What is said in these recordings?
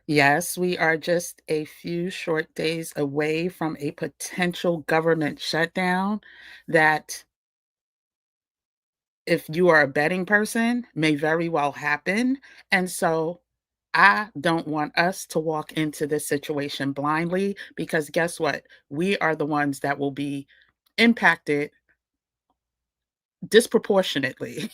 Yes, we are just a few short days away from a potential government shutdown that, if you are a betting person, may very well happen. And so I don't want us to walk into this situation blindly because guess what? We are the ones that will be impacted disproportionately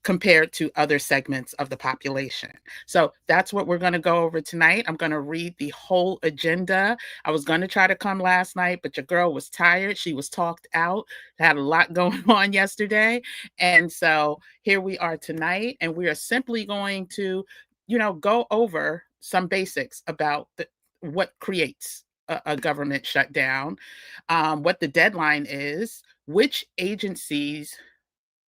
compared to other segments of the population. So that's what we're going to go over tonight. I'm going to read the whole agenda. I was going to try to come last night, but your girl was tired. She was talked out, had a lot going on yesterday. And so here we are tonight, and we are simply going to, go over some basics about what creates a government shutdown, what the deadline is, which agencies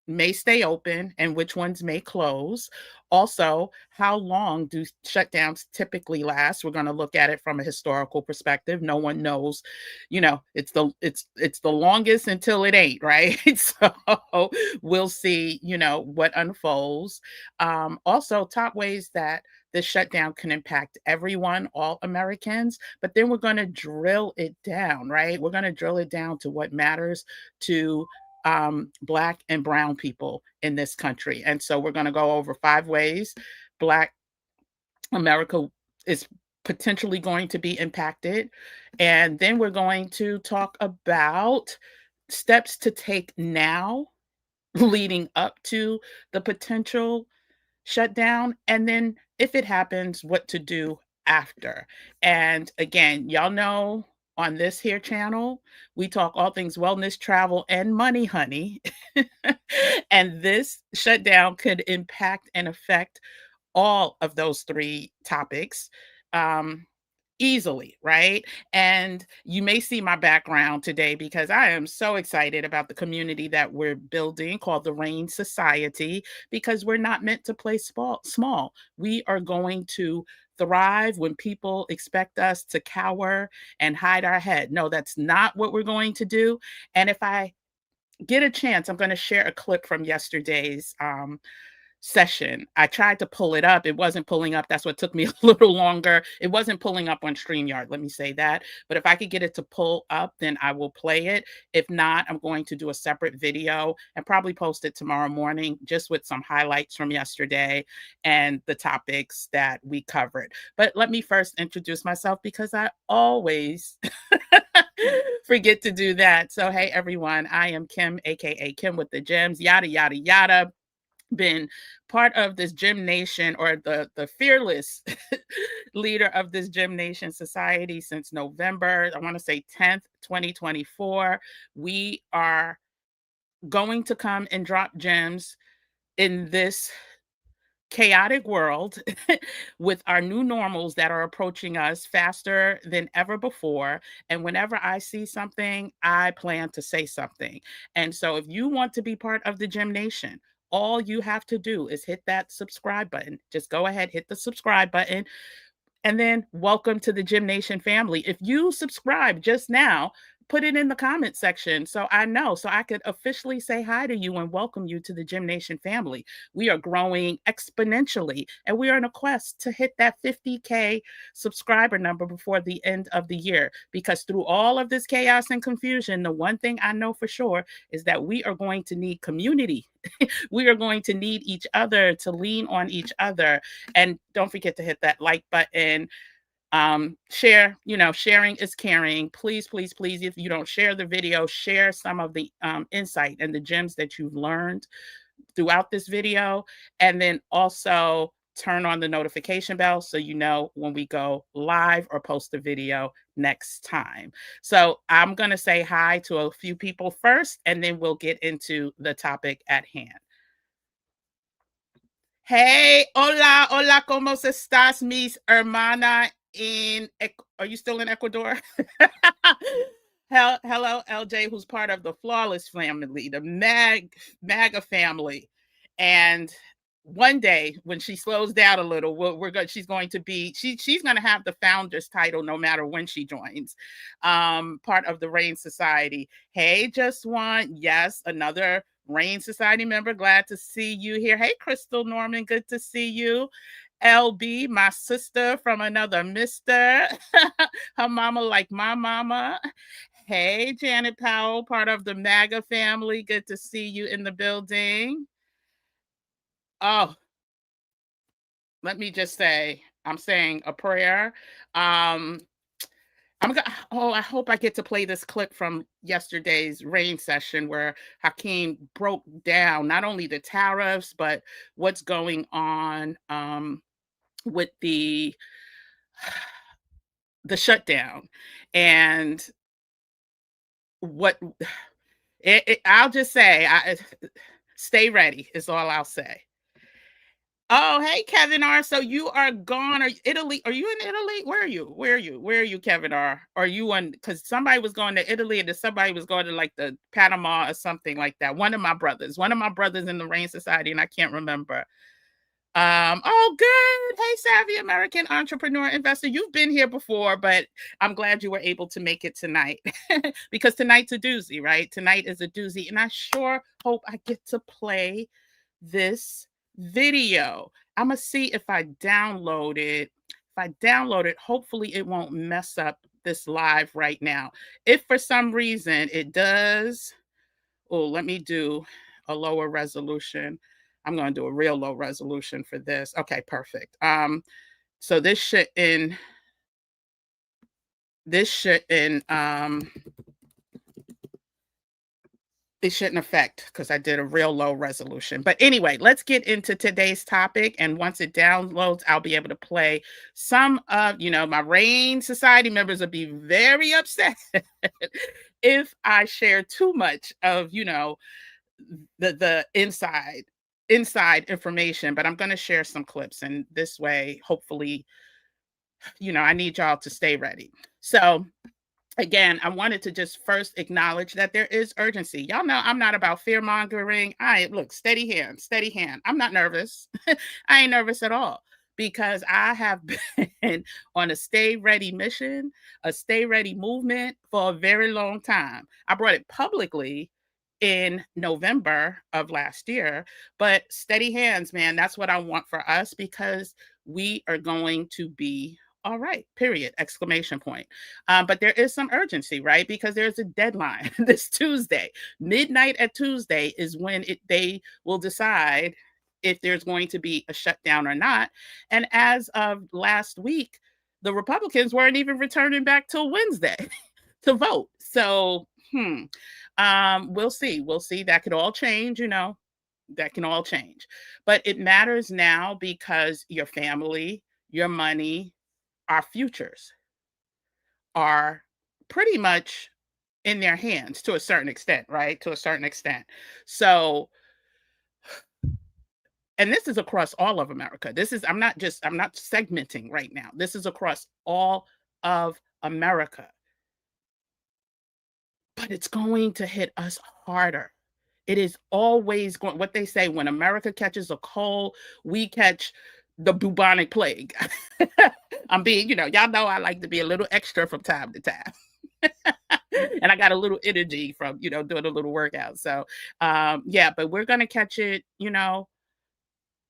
may stay open and which ones may close. Also, how long do shutdowns typically last? We're going to look at it from a historical perspective. No one knows, it's the longest until it ain't, right? So we'll see, what unfolds. Also, top ways that the shutdown can impact everyone, all Americans, but then we're going to drill it down, right? We're going to drill it down to what matters to Black and Brown people in this country. And so we're going to go over 5 ways Black America is potentially going to be impacted. And then we're going to talk about steps to take now leading up to the potential shutdown, and then if it happens, what to do after. And again, y'all know on this here channel, we talk all things wellness, travel, and money, honey. And this shutdown could impact and affect all of those three topics. Um, Easily, right? And you may see my background today because I am so excited about the community that we're building called the Rain Society, because we're not meant to play small. We are going to thrive when people expect us to cower and hide our head. No, that's not what we're going to do. And if I get a chance, I'm going to share a clip from yesterday's session. I tried to pull it up. It wasn't pulling up. That's what took me a little longer. It wasn't pulling up on StreamYard. Let me say that. But if I could get it to pull up, then I will play it. If not, I'm going to do a separate video and probably post it tomorrow morning, just with some highlights from yesterday and the topics that we covered. But let me first introduce myself because I always forget to do that. So, hey, everyone, I am Kim, AKA Kim with the Gems, yada, yada, yada. Been part of this Gym Nation, or the fearless leader of this Gym Nation society since November, I want to say 10th, 2024. We are going to come and drop gems in this chaotic world with our new normals that are approaching us faster than ever before. And whenever I see something, I plan to say something. And so if you want to be part of the Gym Nation, all you have to do is hit that subscribe button. Just go ahead, hit the subscribe button, and then welcome to the Gym Nation family. If you subscribe just now, put it in the comment section so I know, so I could officially say hi to you and welcome you to the Gym Nation family. We are growing exponentially, and we are on a quest to hit that 50K subscriber number before the end of the year. Because through all of this chaos and confusion, the one thing I know for sure is that we are going to need community. We are going to need each other to lean on each other. And don't forget to hit that like button. Share, sharing is caring. Please, please, please, if you don't share the video, share some of the insight and the gems that you've learned throughout this video. And then also turn on the notification bell so you know when we go live or post a video next time. So I'm going to say hi to a few people first, and then we'll get into the topic at hand. Hey, hola, hola, ¿cómo estás, mis hermana are you still in Ecuador? Hello, LJ, who's part of the Flawless family, the MAGA family. And one day when she slows down a little, she's going to be, she's going to have the founder's title no matter when she joins, part of the Rain Society. Hey, Just One, yes, another Rain Society member. Glad to see you here. Hey, Crystal Norman, good to see you. LB, my sister from another mister. Her mama like my mama. Hey, Janet Powell, part of the MAGA family. Good to see you in the building. Oh, let me just say, I'm saying a prayer. Um, I'm gonna. Oh, I hope I get to play this clip from yesterday's rain session where Hakeem broke down not only the tariffs but what's going on with the shutdown and what I'll just say. Stay ready is all I'll say. Oh, hey, Kevin R. So you are gone. Are you Italy? Are you in Italy? Where are you? Where are you? Where are you, Kevin R? Are you on? Because somebody was going to Italy and then somebody was going to like the Panama or something like that. One of my brothers in the Rain Society, and I can't remember. Oh, good. Hey, savvy American entrepreneur investor. You've been here before, but I'm glad you were able to make it tonight because tonight's a doozy, right? Tonight is a doozy, and I sure hope I get to play this video. I'm gonna see if I download it. If I download it, hopefully it won't mess up this live right now. If for some reason it does, oh, let me do a lower resolution. I'm going to do a real low resolution for this. Okay, perfect. So this shouldn't it shouldn't affect because I did a real low resolution. But anyway, let's get into today's topic. And once it downloads, I'll be able to play some of, my Rain Society members will be very upset if I share too much of, the inside information, but I'm going to share some clips and this way hopefully I need y'all to stay ready. So again, I wanted to just first acknowledge that there is urgency. Y'all know I'm not about fear mongering. I look, steady hand, steady hand. I'm not nervous. I ain't nervous at all because I have been on a stay ready mission, a stay ready movement for a very long time. I brought it publicly in November of last year, but steady hands, man, that's what I want for us because we are going to be all right, period, exclamation point. But there is some urgency, right? Because there's a deadline this Tuesday. Midnight at Tuesday is when they will decide if there's going to be a shutdown or not. And as of last week, the Republicans weren't even returning back till Wednesday to vote. So, we'll see. We'll see. That could all change, that can all change. But it matters now because your family, your money, our futures are pretty much in their hands to a certain extent, right? To a certain extent. So, and this is across all of America. I'm not segmenting right now. This is across all of America. But it's going to hit us harder. It is always going, what they say, when America catches a cold, we catch the bubonic plague. I'm being, y'all know I like to be a little extra from time to time. And I got a little energy from, doing a little workout. So, yeah, but we're going to catch it,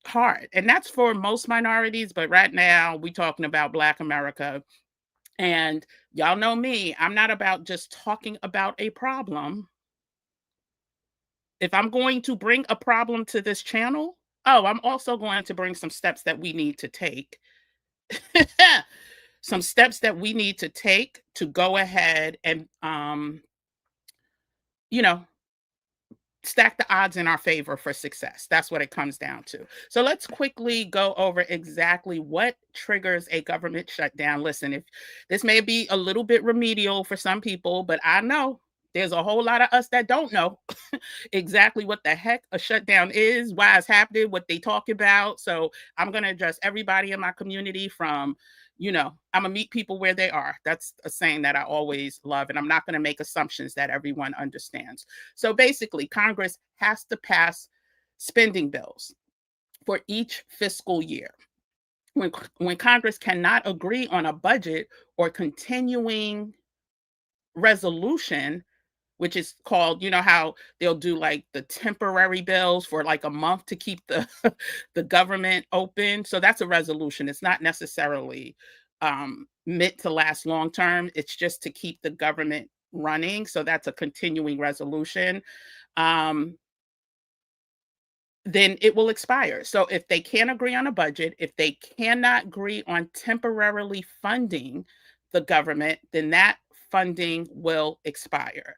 hard. And that's for most minorities. But right now, we're talking about Black America. And y'all know me, I'm not about just talking about a problem. If I'm going to bring a problem to this channel, I'm also going to bring some steps that we need to take. Some steps that we need to take to go ahead and, stack the odds in our favor for success. That's what it comes down to. So let's quickly go over exactly what triggers a government shutdown. Listen, if this may be a little bit remedial for some people, but I know there's a whole lot of us that don't know exactly what the heck a shutdown is, why it's happening, what they talk about. So I'm going to address everybody in my community from, I'm going to meet people where they are. That's a saying that I always love. And I'm not going to make assumptions that everyone understands. So basically, Congress has to pass spending bills for each fiscal year. When Congress cannot agree on a budget or continuing resolution, which is called, you know how they'll do like the temporary bills for like a month to keep the the government open. So that's a resolution. It's not necessarily meant to last long term. It's just to keep the government running. So that's a continuing resolution. Um, then it will expire. So if they can't agree on a budget, if they cannot agree on temporarily funding the government, then that funding will expire.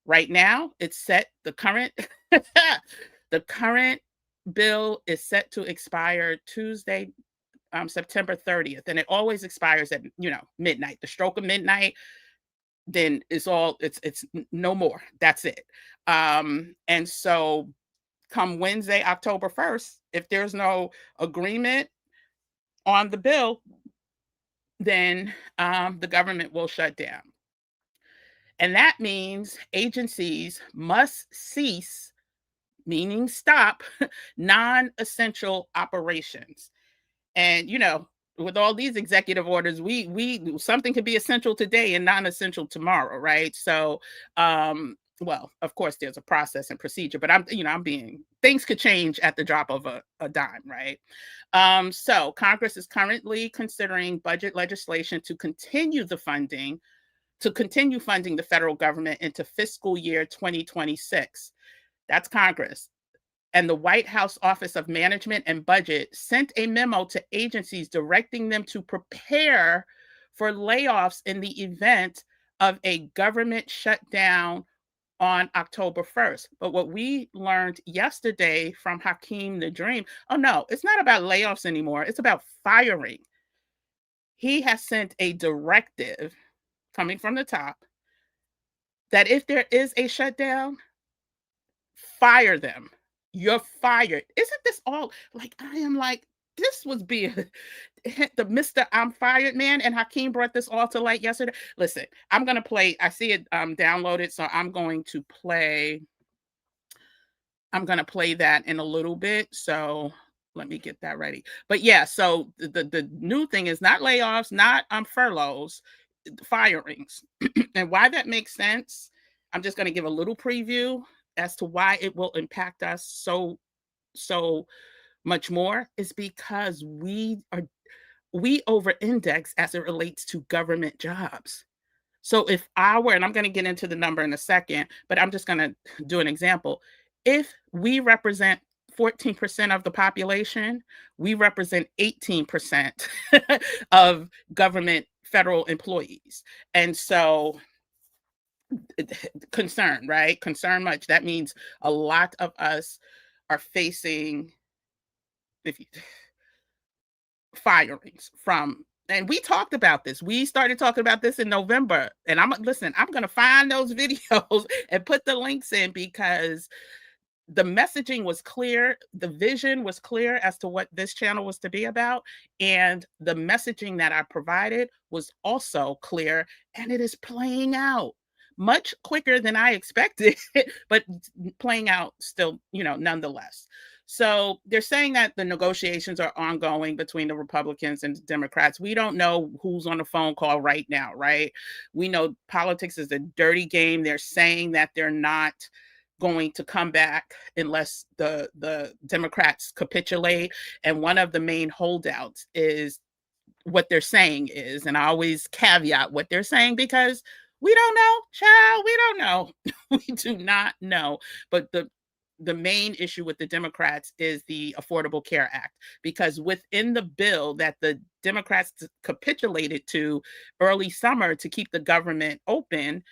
Right now, it's set the current the current bill is set to expire Tuesday, September 30th, and it always expires at, midnight. The stroke of midnight, then it's no more. That's it. And so come Wednesday, October 1st, if there's no agreement on the bill, then the government will shut down. And that means agencies must cease, meaning stop, non essential operations. And, with all these executive orders, we something could be essential today and non-essential tomorrow, right? So, well, of course, there's a process and procedure, but I'm being things could change at the drop of a dime, right? So Congress is currently considering budget legislation to continue funding the federal government into fiscal year 2026. That's Congress. And the White House Office of Management and Budget sent a memo to agencies directing them to prepare for layoffs in the event of a government shutdown on October 1st. But what we learned yesterday from Hakeem the Dream, oh no, it's not about layoffs anymore. It's about firing. He has sent a directive coming from the top that if there is a shutdown, fire them. You're fired. Isn't this all like I am like this was being the Mr. I'm fired man, and Hakeem brought this all to light yesterday. Listen, I'm gonna play. I see it downloaded, so I'm gonna play that in a little bit. So let me get that ready. But yeah, so the new thing is not layoffs, not furloughs, firings. And why that makes sense, I'm just gonna give a little preview as to why it will impact us so much more is because we over index as it relates to government jobs. So if I were, and I'm going to get into the number in a second, but I'm just going to do an example. If we represent 14% of the population, we represent 18% of government federal employees. And so concern, right? Concern much. That means a lot of us are facing if you, firings from, and we talked about this. We started talking about this in November. And I'm going to find those videos and put the links in because the messaging was clear, the vision was clear as to what this channel was to be about, and the messaging that I provided was also clear, and it is playing out much quicker than I expected, but playing out still, nonetheless. So they're saying that the negotiations are ongoing between the Republicans and Democrats. We don't know who's on the phone call right now, right? We know politics is a dirty game. They're saying that they're not going to come back unless the Democrats capitulate. And one of the main holdouts is what they're saying is, and I always caveat what they're saying because we don't know, child, we don't know. We do not know. But the main issue with the Democrats is the Affordable Care Act, because within the bill that the Democrats capitulated to early summer to keep the government open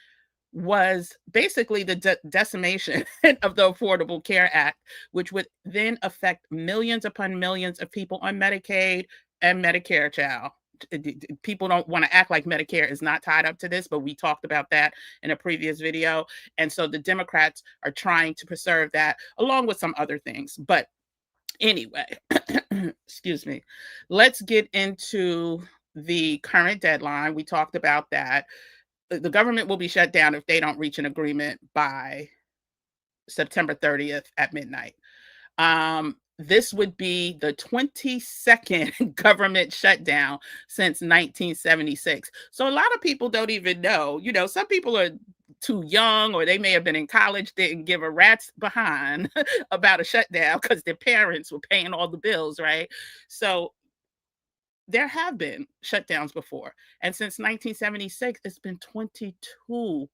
was basically the decimation of the Affordable Care Act, which would then affect millions upon millions of people on Medicaid and Medicare, child. People don't want to act like Medicare is not tied up to this, but we talked about that in a previous video. And so the Democrats are trying to preserve that along with some other things. But anyway, excuse me, let's get into the current deadline. We talked about that. The government will be shut down if they don't reach an agreement by September 30th at midnight. This would be the 22nd government shutdown since 1976. So a lot of people don't even know, some people are too young, or they may have been in college, didn't give a rat's behind about a shutdown because their parents were paying all the bills, right? So there have been shutdowns before. And since 1976, it's been 22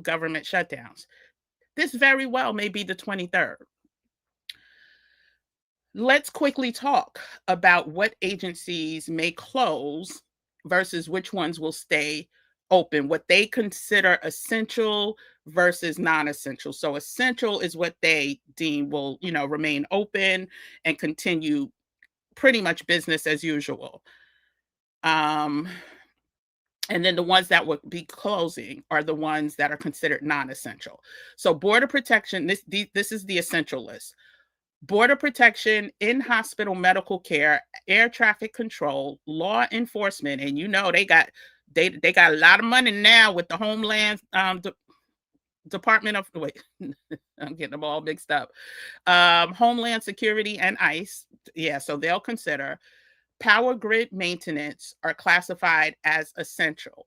government shutdowns. This very well may be the 23rd. Let's quickly talk about what agencies may close versus which ones will stay open, what they consider essential versus non-essential. So essential is what they deem will, remain open and continue pretty much business as usual. Um, and then the ones that would be closing are the ones that are considered non-essential. So border protection, this is the essential list. Border protection, in-hospital medical care, air traffic control, law enforcement, and they got a lot of money now with the Homeland Department of wait, I'm getting them all mixed up. Homeland Security and ICE, yeah, so they'll consider. Power grid maintenance are classified as essential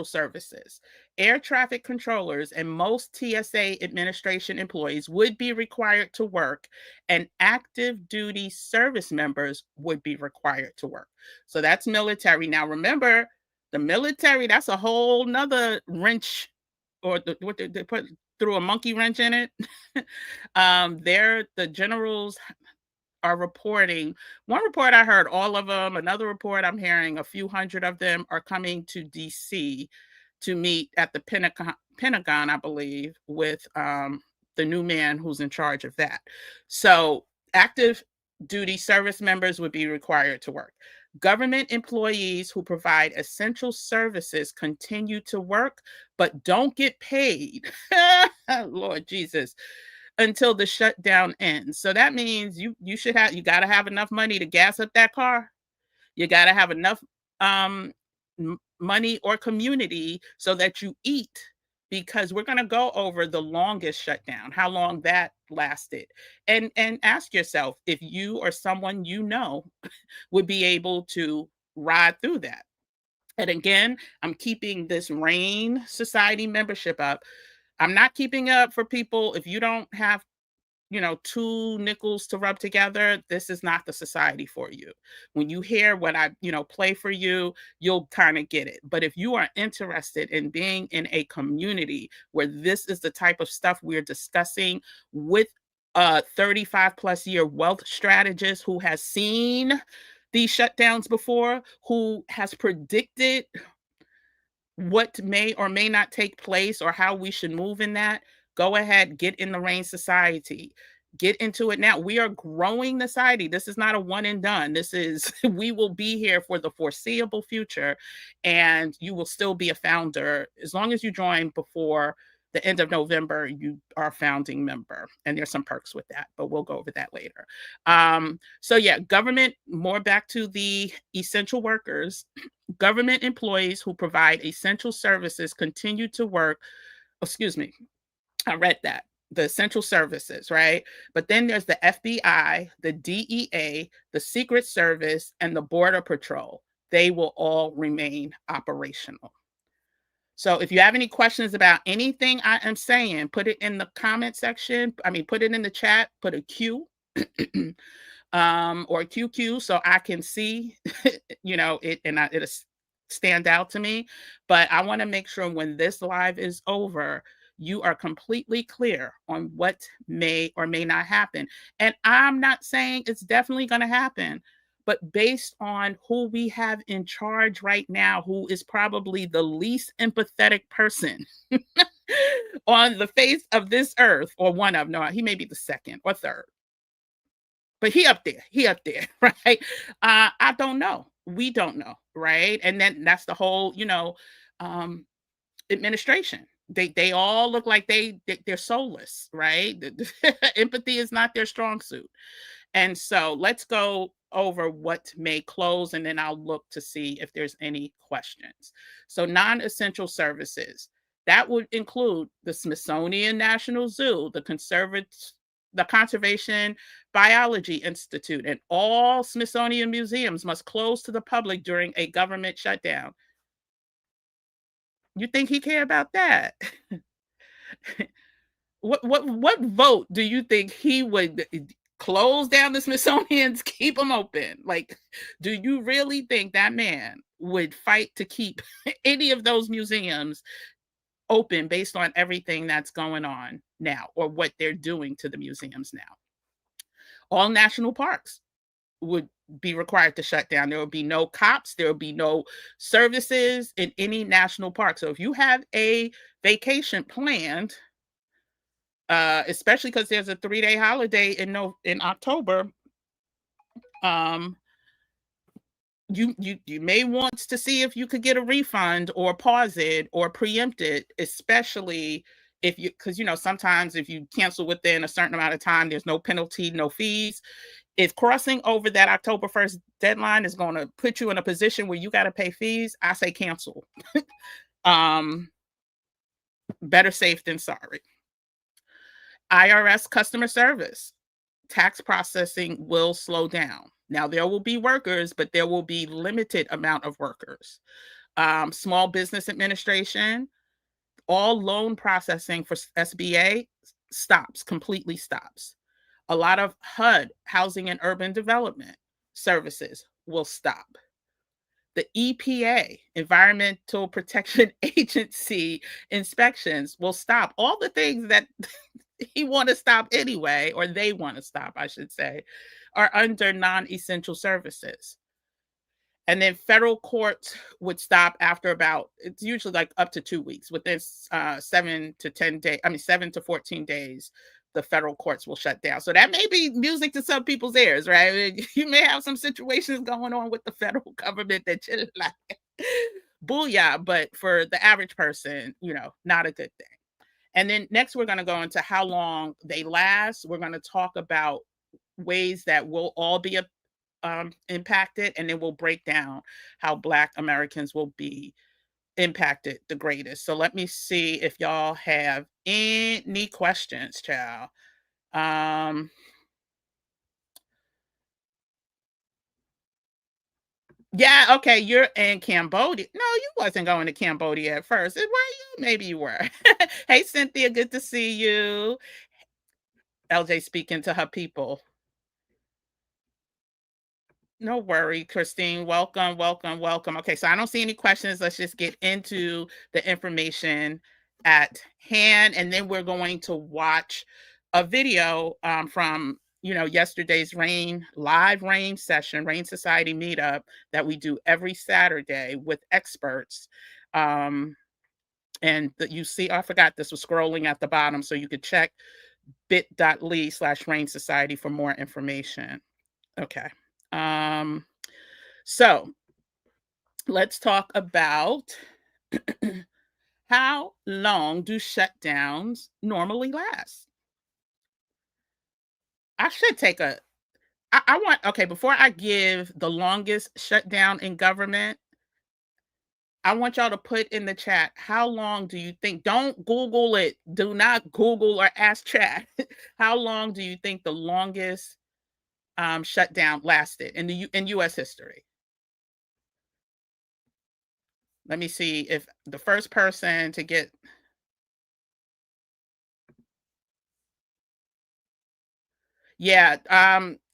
services. Air traffic controllers and most TSA administration employees would be required to work, and active duty service members would be required to work. So that's military. Now, remember, the military, that's a whole nother wrench, or what they put through a monkey wrench in it. The generals are reporting. One report I heard all of them. Another report I'm hearing a few hundred of them are coming to DC to meet at the Pentagon, I believe, with the new man who's in charge of that. So active duty service members would be required to work. Government employees who provide essential services continue to work, but don't get paid. Lord Jesus, until the shutdown ends. So that means you got to have enough money to gas up that car. You got to have enough money or community so that you eat, because we're going to go over the longest shutdown, how long that lasted. And ask yourself if you or someone would be able to ride through that. And again, I'm keeping this RAIN Society membership up. I'm not keeping up for people if you don't have two nickels to rub together. This is not the society for you. When you hear what I play for you, you'll kind of get it. But if you are interested in being in a community where this is the type of stuff we're discussing with a 35 plus year wealth strategist who has seen these shutdowns before, who has predicted what may or may not take place or how we should move in that, go ahead, get in the RAIN Society. Get into it now. We are growing the society. This is not a one and done. This is, we will be here for the foreseeable future, and you will still be a founder. As long as you join before the end of November, you are a founding member, and there's some perks with that, but we'll go over that later. So yeah, government, more back to the essential workers. Government employees who provide essential services continue to work. Excuse me, I read that. The essential services, right? But then there's the FBI, the DEA, the Secret Service, and the Border Patrol. They will all remain operational. So if you have any questions about anything I am saying, put it in the comment section. Put it in the chat, put a Q or QQ so I can see, it, and it'll stand out to me. But I want to make sure when this live is over, you are completely clear on what may or may not happen. And I'm not saying it's definitely going to happen, but based on who we have in charge right now, who is probably the least empathetic person on the face of this earth, or one of, no, he may be the second or third, but he up there, right? I don't know. We don't know, right? And then that's the whole, administration. They all look like they're soulless, right? Empathy is not their strong suit. And so let's go over what may close, and then I'll look to see if there's any questions. So non-essential services, that would include the Smithsonian National Zoo, the Conservation Biology Institute, and all Smithsonian museums must close to the public during a government shutdown. You think he care about that? What vote do you think he would close down the Smithsonian's, keep them open? Like, do you really think that man would fight to keep any of those museums open based on everything that's going on now or what they're doing to the museums now? All national parks would be required to shut down. There will be no cops, there will be no services in any national park. So if you have a vacation planned, especially because there's a 3-day holiday in in October, um, you may want to see if you could get a refund or pause it or preempt it, especially if you, because sometimes if you cancel within a certain amount of time, there's no penalty, no fees. If crossing over that October 1st deadline is going to put you in a position where you got to pay fees, I say cancel. um, Better safe than sorry. IRS customer service, tax processing will slow down. Now there will be workers, but there will be limited amount of workers. Small business administration, all loan processing for SBA stops, completely stops. A lot of HUD, housing and urban development services, will stop. The EPA, Environmental Protection Agency inspections will stop. All the things that he want to stop anyway, or they want to stop, I should say, are under non-essential services. And then federal courts would stop after about, it's usually like up to 2 weeks. Within 7 to 10 days, I mean 7 to 14 days, the federal courts will shut down. So that may be music to some people's ears, right? You may have some situations going on with the federal government that you're like, booyah, but for the average person, not a good thing. And then next, we're going to go into how long they last. We're going to talk about ways that we'll all be impacted, and then we'll break down how Black Americans will be impacted the greatest. So let me see if y'all have any questions, child. Yeah, okay, you're in Cambodia. No, you wasn't going to Cambodia at first. Where you? Maybe you were. Hey, Cynthia, good to see you. LJ speaking to her people. No worry, Christine. Welcome, welcome, welcome. Okay, so I don't see any questions. Let's just get into the information at hand, and then we're going to watch a video from yesterday's live rain session, Rain Society meetup that we do every Saturday with experts. And that you see, I forgot this was scrolling at the bottom, so you could check bit.ly/Rain Society for more information. Okay. So let's talk about how long do shutdowns normally last? I should take I want, okay, before I give the longest shutdown in government, I want y'all to put in the chat, how long do you think, don't Google it, do not Google or ask chat. How long do you think the longest shutdown lasted in US history? Let me see if the first person to get. Yeah,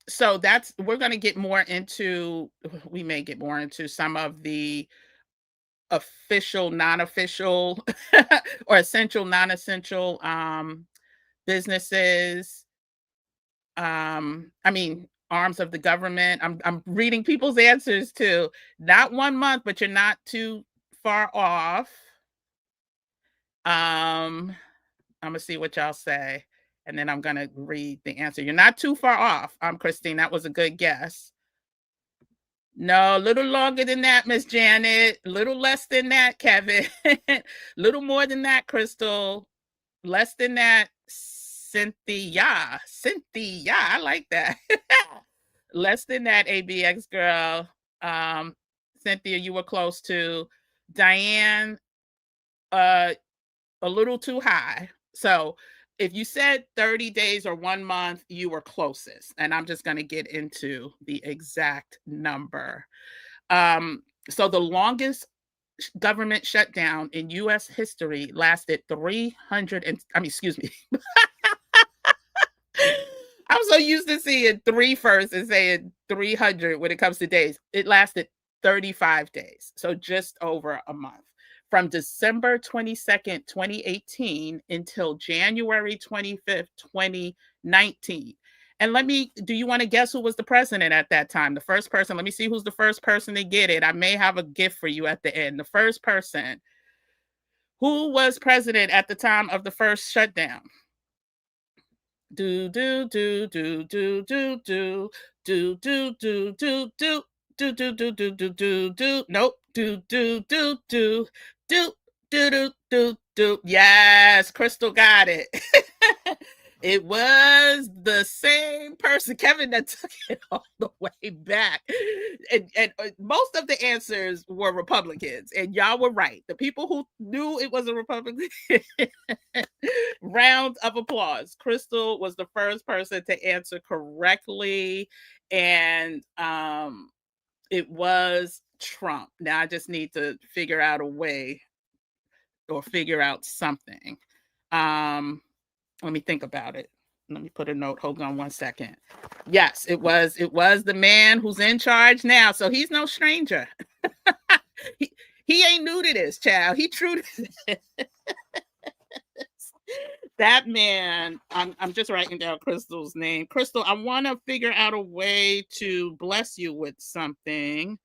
so that's, we're gonna get more into, we may get more into some of the official, non-official, or essential, non-essential businesses. I mean, arms of the government. I'm reading people's answers too. Not 1 month, but you're not too far off. I'm gonna see what y'all say, and then I'm gonna read the answer. You're not too far off, Christine. That was a good guess. No, a little longer than that, Miss Janet. A little less than that, Kevin. Little more than that, Crystal. Less than that, Cynthia. Cynthia, I like that. Less than that, ABX girl. Cynthia, you were close to. Diane, a little too high. So if you said 30 days or 1 month, you were closest. And I'm just going to get into the exact number. So the longest government shutdown in US history lasted 300 and I mean, excuse me. I'm so used to seeing three first and saying 300 when it comes to days. It lasted 35 days, so just over a month. From December 22nd, 2018 until January 25th, 2019. And do you want to guess who was the president at that time? The first person, let me see who's the first person to get it. I may have a gift for you at the end. The first person who was president at the time of the first shutdown. Do do do do do do do do do do do do do do do do do do do nope do do do do do do do do do yes, Crystal got it. It was the same person, Kevin, that took it all the way back. And most of the answers were Republicans, and y'all were right. The people who knew it was a Republican, round of applause. Crystal was the first person to answer correctly, and it was Trump. Now I just need to figure out a way or figure out something. Let me think about it. Let me put a note. Hold on one second. Yes, it was the man who's in charge now. So he's no stranger. he ain't new to this, child. He true to this. That man, I'm just writing down Crystal's name. Crystal, I want to figure out a way to bless you with something,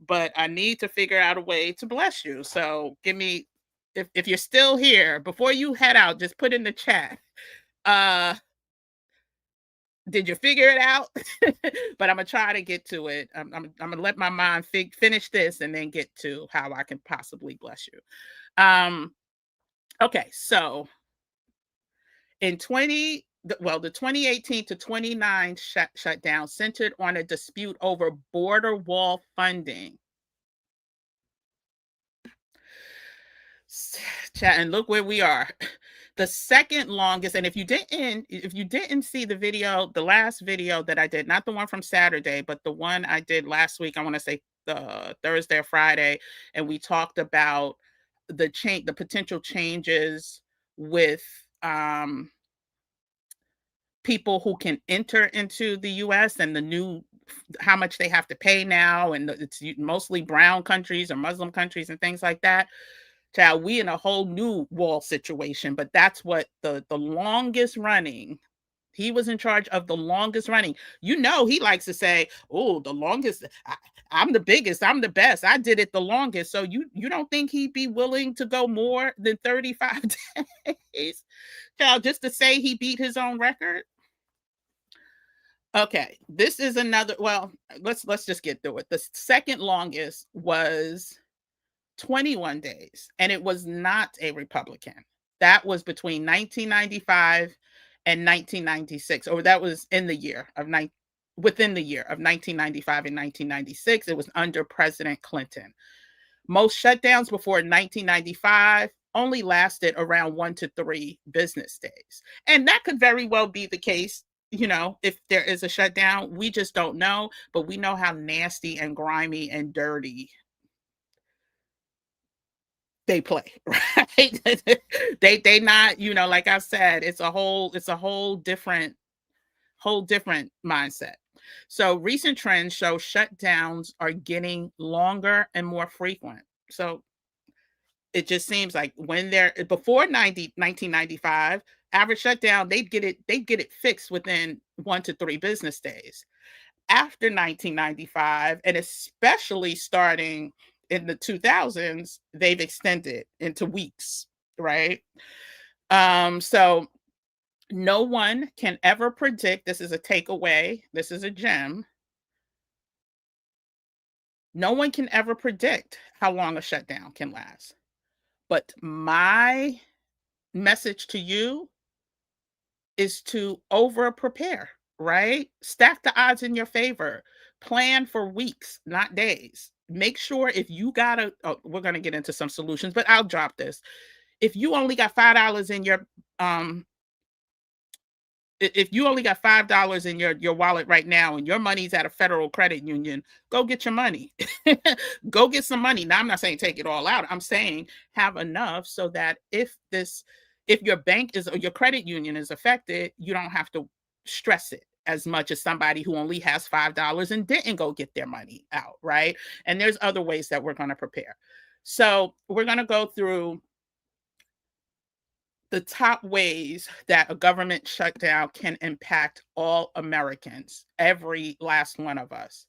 but I need to figure out a way to bless you. So give me, if you're still here, before you head out, just put in the chat. Did you figure it out? But I'm gonna try to get to it. I'm gonna let my mind finish this and then get to how I can possibly bless you. Okay, so in the 2018 to 29 shutdown centered on a dispute over border wall funding. Chat, and look where we are. The second longest, and if you didn't see the video, the last video that I did, not the one from Saturday, but the one I did last week, I want to say Thursday or Friday, and we talked about the potential changes with people who can enter into the US and how much they have to pay now, and it's mostly brown countries or Muslim countries and things like that. Child, we in a whole new wall situation, but that's what the longest running. He was in charge of the longest running. He likes to say, "Oh, the longest. I'm the biggest. I'm the best. I did it the longest." So you don't think he'd be willing to go more than 35 days, child, just to say he beat his own record? Okay, this is another. Well, let's just get through it. The second longest was 21 days, and it was not a Republican. That was between 1995 and 1996, or that was within the year of 1995 and 1996. It was under President Clinton. Most shutdowns before 1995 only lasted around 1 to 3 business days. And that could very well be the case, if there is a shutdown. We just don't know, but we know how nasty and grimy and dirty they play, right? they not, like I said, it's a whole different mindset. So recent trends show shutdowns are getting longer and more frequent. So it just seems like when before 1995, average shutdown, they'd get it fixed within 1 to 3 business days. After 1995, and especially starting in the 2000s, they've extended into weeks, right? So no one can ever predict. This is a takeaway. This is a gem. No one can ever predict how long a shutdown can last. But my message to you is to over prepare, right? Stack the odds in your favor. Plan for weeks, not days. Make sure if you we're going to get into some solutions, but I'll drop this. If you only got $5 in your If you only got $5 in your wallet right now and your money's at a federal credit union, go get your money. Go get some money. Now, I'm not saying take it all out. I'm saying have enough so that if your bank is or your credit union is affected, you don't have to stress it as much as somebody who only has $5 and didn't go get their money out, right? And there's other ways that we're going to prepare. So, we're going to go through the top ways that a government shutdown can impact all Americans, every last one of us.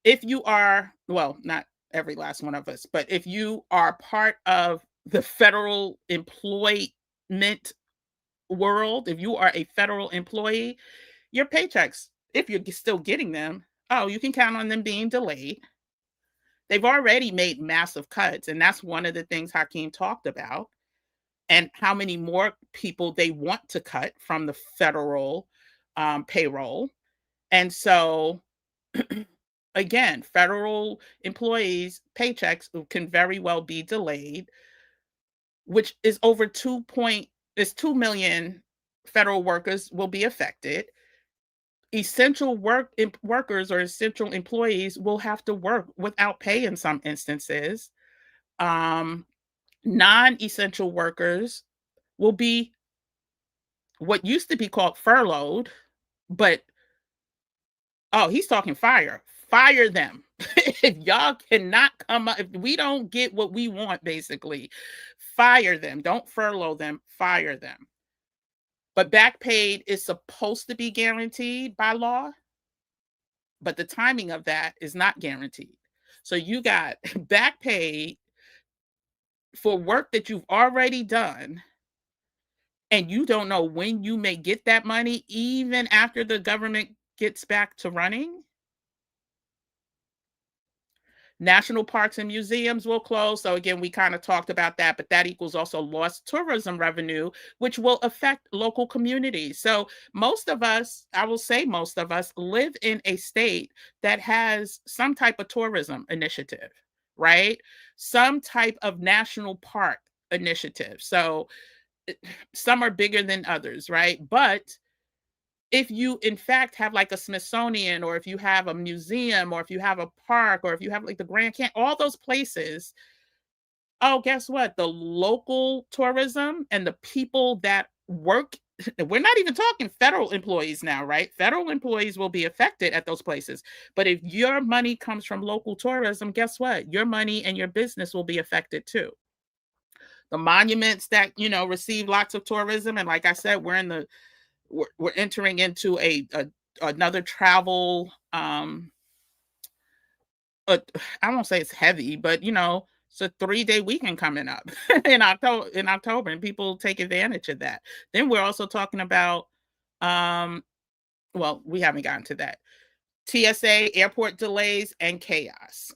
If you are, well, not every last one of us, but if you are part of the federal employment world, if you are a federal employee, your paychecks, if you're still getting them, oh, you can count on them being delayed. They've already made massive cuts, and that's one of the things Hakeem talked about, and how many more people they want to cut from the federal payroll. And so, again, federal employees' paychecks can very well be delayed, which is over 2 million federal workers will be affected. Essential workers or essential employees will have to work without pay in some instances. Um, Non-essential workers will be what used to be called furloughed, but oh, he's talking fire. Fire them. If y'all cannot come up, if we don't get what we want, basically, fire them. Don't furlough them, fire them. But back paid is supposed to be guaranteed by law, but the timing of that is not guaranteed. So you got back paid for work that you've already done, and you don't know when you may get that money, even after the government gets back to running. National parks and museums will close. So again, we kind of talked about that, but that equals also lost tourism revenue, which will affect local communities. So most of us, I will say most of us, live in a state that has some type of tourism initiative, right? Some type of national park initiative. So some are bigger than others, right? But if you in fact have like a Smithsonian, or if you have a museum, or if you have a park, or if you have like the Grand Canyon, all those places, oh, guess what? The local tourism and the people that work, we're not even talking federal employees now, right? Federal employees will be affected at those places. But if your money comes from local tourism, guess what? Your money and your business will be affected too. The monuments that, receive lots of tourism, and like I said, we're entering into another travel, I won't say it's heavy, but it's a 3-day weekend coming up in October, and people take advantage of that. Then we're also talking about, well, we haven't gotten to that. TSA, airport delays, and chaos.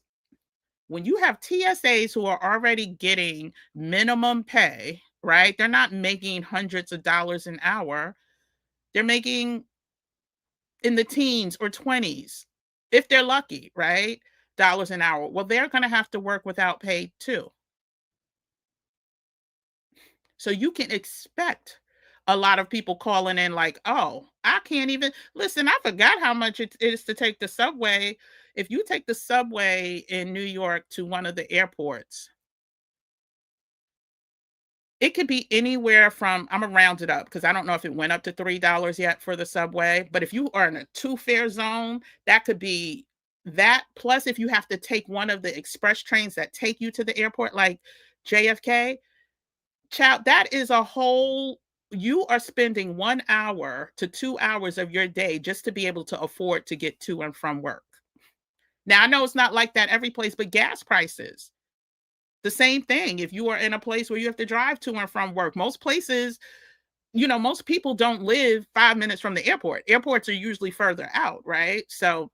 When you have TSAs who are already getting minimum pay, right? They're not making hundreds of dollars an hour. They're making in the teens or 20s, if they're lucky, right? Dollars an hour. Well, they're going to have to work without pay too. So you can expect a lot of people calling in like, oh, I can't even listen. I forgot how much it is to take the subway. If you take the subway in New York to one of the airports, it could be anywhere from, I'm gonna round it up because I don't know if it went up to $3 yet for the subway, but if you are in a two-fare zone, that could be that, plus if you have to take one of the express trains that take you to the airport, like JFK, child, that is a whole, you are spending 1 hour to 2 hours of your day just to be able to afford to get to and from work. Now, I know it's not like that every place, but gas prices, the same thing. If you are in a place where you have to drive to and from work, most places, most people don't live 5 minutes from the airport. Airports are usually further out, right? So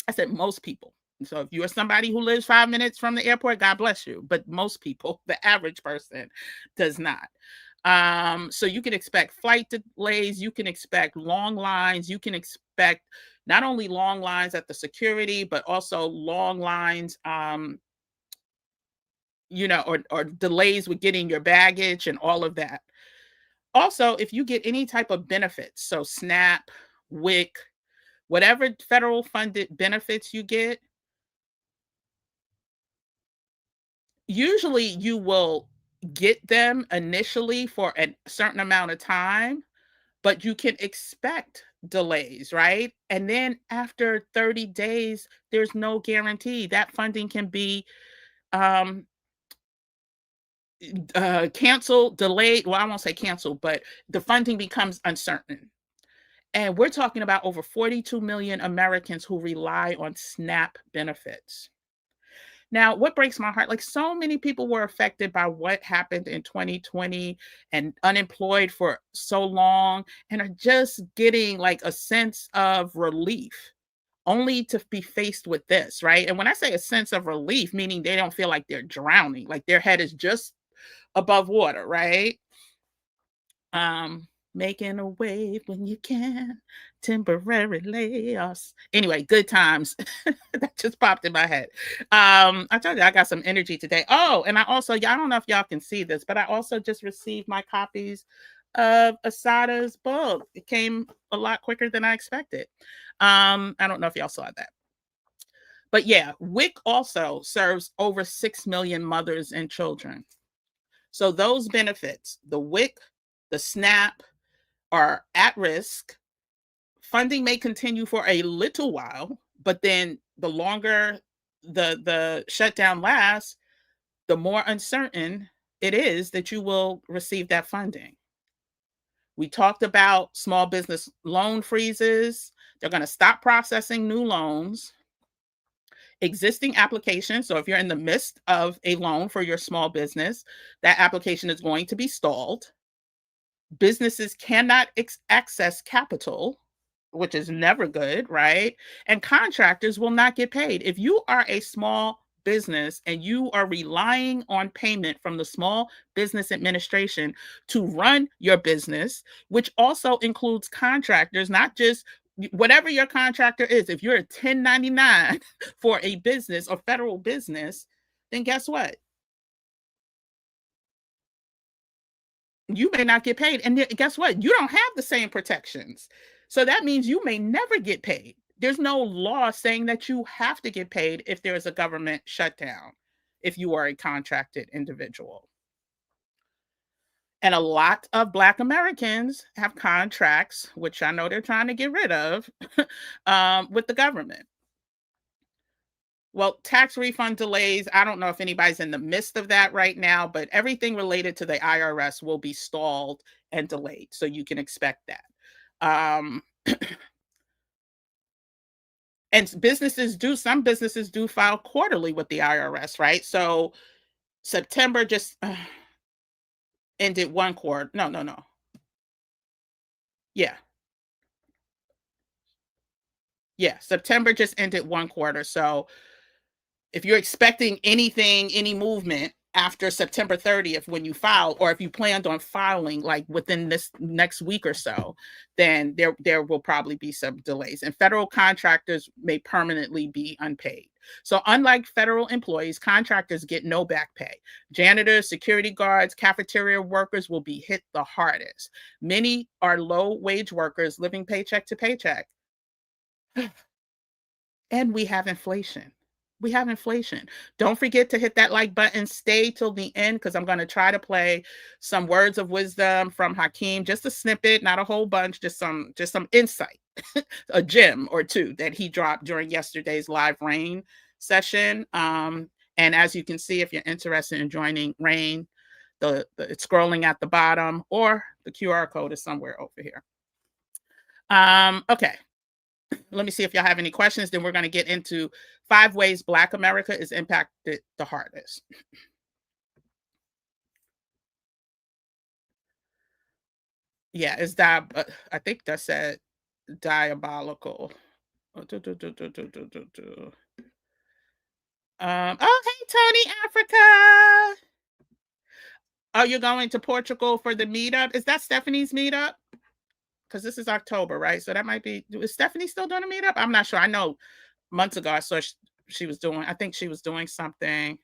I said most people. So if you are somebody who lives 5 minutes from the airport, God bless you. But most people, the average person, does not. So you can expect flight delays, you can expect long lines, you can expect not only long lines at the security, but also long lines, or delays with getting your baggage and all of that. Also, if you get any type of benefits, so SNAP, WIC, whatever federal funded benefits you get, usually you will get them initially for a certain amount of time, but you can expect delays, right? And then after 30 days, there's no guarantee. That funding can be um, canceled, delayed. Well, I won't say canceled, but the funding becomes uncertain. And we're talking about over 42 million Americans who rely on SNAP benefits. Now, what breaks my heart, like so many people were affected by what happened in 2020 and unemployed for so long and are just getting like a sense of relief only to be faced with this, right? And when I say a sense of relief, meaning they don't feel like they're drowning, like their head is just above water, right? Um, Making a wave when you can, temporary layoffs. Anyway, good times. That just popped in my head. I told you I got some energy today. Oh, and I also, yeah, I don't know if y'all can see this, but I also just received my copies of Asada's book. It came a lot quicker than I expected. I don't know if y'all saw that. But yeah, WIC also serves over 6 million mothers and children. So those benefits, the WIC, the SNAP, are at risk. Funding may continue for a little while, but then the longer the shutdown lasts, the more uncertain it is that you will receive that funding. We talked about small business loan freezes. They're going to stop processing new loans. Existing applications, so if you're in the midst of a loan for your small business, that application is going to be stalled. Businesses cannot access capital, which is never good, right? And contractors will not get paid. If you are a small business and you are relying on payment from the Small Business Administration to run your business, which also includes contractors, not just whatever your contractor is, if you're a 1099 for a business or federal business, then guess what? You may not get paid. And guess what? You don't have the same protections. So that means you may never get paid. There's no law saying that you have to get paid if there's a government shutdown, if you are a contracted individual. And a lot of Black Americans have contracts, which I know they're trying to get rid of, with the government. Well, tax refund delays, I don't know if anybody's in the midst of that right now, but everything related to the IRS will be stalled and delayed. So you can expect that. Um, and some businesses do file quarterly with the IRS, right? So September just ended one quarter. No, no, no. Yeah. Yeah. September just ended one quarter. So if you're expecting anything, any movement after September 30th when you file, or if you planned on filing like within this next week or so, then there will probably be some delays. And federal contractors may permanently be unpaid. So unlike federal employees, contractors get no back pay. Janitors, security guards, cafeteria workers will be hit the hardest. Many are low wage workers living paycheck to paycheck. And we have inflation. We have inflation. Don't forget to hit that like button. Stay till the end because I'm going to try to play some words of wisdom from Hakeem, just a snippet, not a whole bunch, just some insight, a gem or two that he dropped during yesterday's live rain session. And as you can see, if you're interested in joining rain, it's scrolling at the bottom, or the QR code is somewhere over here. Okay. Let me see if y'all have any questions. Then we're going to get into 5 ways Black America is impacted the hardest. Yeah, I think that said diabolical. Oh, oh, hey, Tony Africa. Oh, you're going to Portugal for the meetup? Is that Stephanie's meetup? Because this is October, right? So that might be. Is Stephanie still doing a meetup? I'm not sure. I know months ago I saw she was doing. I think she was doing something.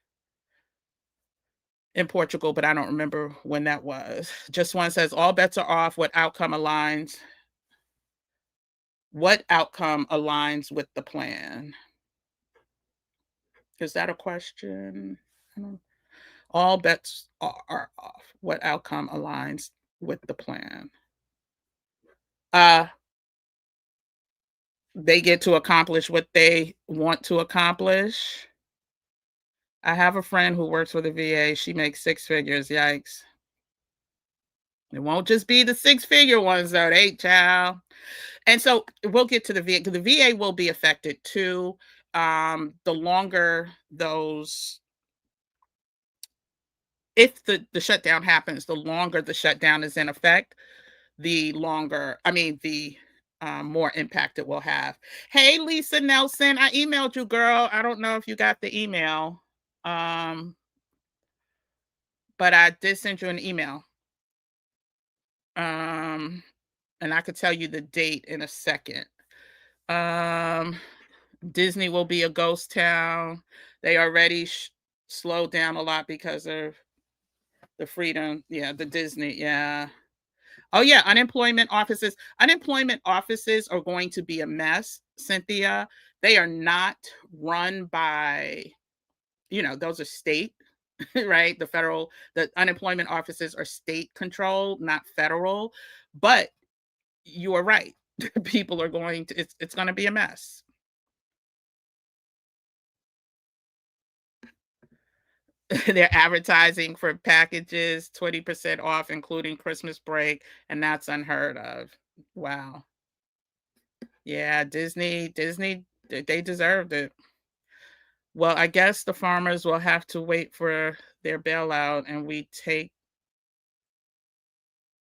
in Portugal, but I don't remember when that was. Just one says all bets are off. What outcome aligns with the plan? Is that a question? I don't- All bets are off. What outcome aligns with the plan? Uh, they get to accomplish what they want to accomplish. I have a friend who works for the VA. She makes six figures. Yikes. It won't just be the six-figure ones though. They child. And so we'll get to the VA, 'cause the VA will be affected too. The longer those if the shutdown happens, the longer the shutdown is in effect, the longer, I mean, the more impact it will have. Hey, Lisa Nelson, I emailed you, girl. I don't know if you got the email, um, but I did send you an email. Um, and I could tell you the date in a second. Um, Disney will be a ghost town. They already slowed down a lot because of the freedom. Yeah, the Disney. Yeah. Oh yeah, unemployment offices are going to be a mess, Cynthia. They are not run by, those are state, right? The unemployment offices are state controlled, not federal. But you are right. People are going to it's going to be a mess. They're advertising for packages 20% off including Christmas break, and that's unheard of. Wow. Yeah, Disney, they deserved it. Well, I guess the farmers will have to wait for their bailout, and we take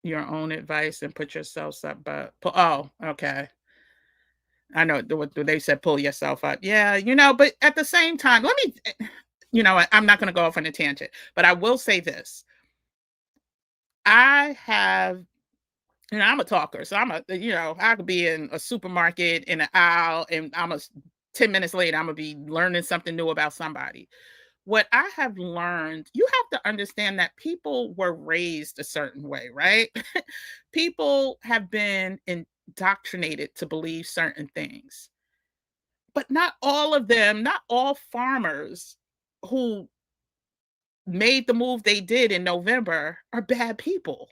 your own advice and put yourselves up. But oh, okay. I know what they said. Pull yourself up. Yeah, but at the same time, let me. What? I'm not going to go off on a tangent, but I will say this. I have I'm a talker, so I could be in a supermarket in an aisle, and 10 minutes later, I'm gonna be learning something new about somebody. What I have learned, you have to understand that people were raised a certain way, right? People have been indoctrinated to believe certain things, but not all of them, not all farmers who made the move they did in November are bad people.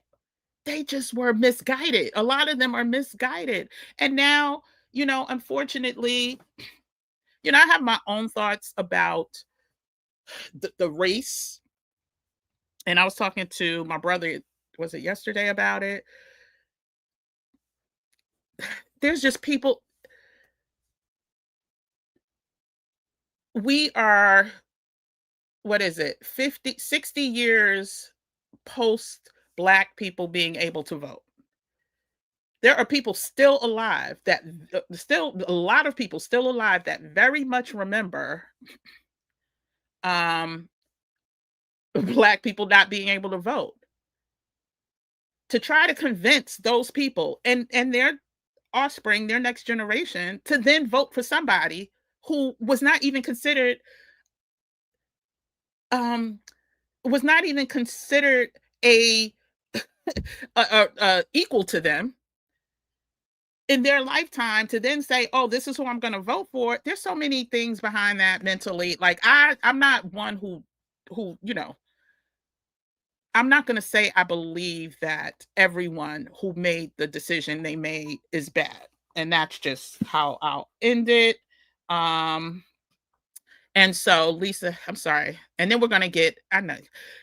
They just were misguided. A lot of them are misguided. And now, unfortunately, I have my own thoughts about the race. And I was talking to my brother, was it yesterday, about it? There's just people, we are, what is it, 50, 60 years post Black people being able to vote. There are people still alive still a lot of people still alive that very much remember um Black people not being able to vote. To try to convince those people and their offspring, their next generation, to then vote for somebody who um was not even considered a, equal to them in their lifetime, to then say, "Oh, this is who I'm going to vote for." There's so many things behind that mentally. Like I'm not one who, I'm not going to say I believe that everyone who made the decision they made is bad. And that's just how I'll end it. Um, and so, Lisa, I'm sorry. And then we're going to I know,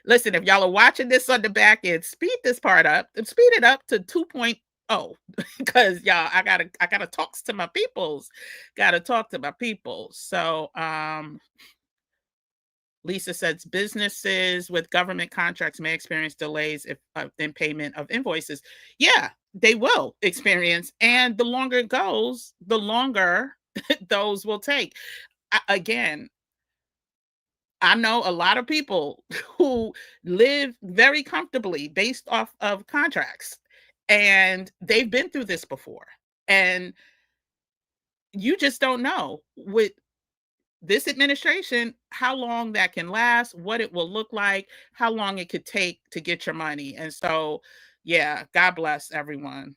listen, if y'all are watching this on the back end, speed this part up and speed it up to 2.0 because y'all, I gotta talk to my peoples, gotta talk to my people. So, Lisa says businesses with government contracts may experience delays in payment of invoices. Yeah, they will experience, and the longer it goes, the longer those will take. Again, I know a lot of people who live very comfortably based off of contracts, and they've been through this before. And you just don't know this administration, how long that can last, what it will look like, how long it could take to get your money. And so, yeah, God bless everyone.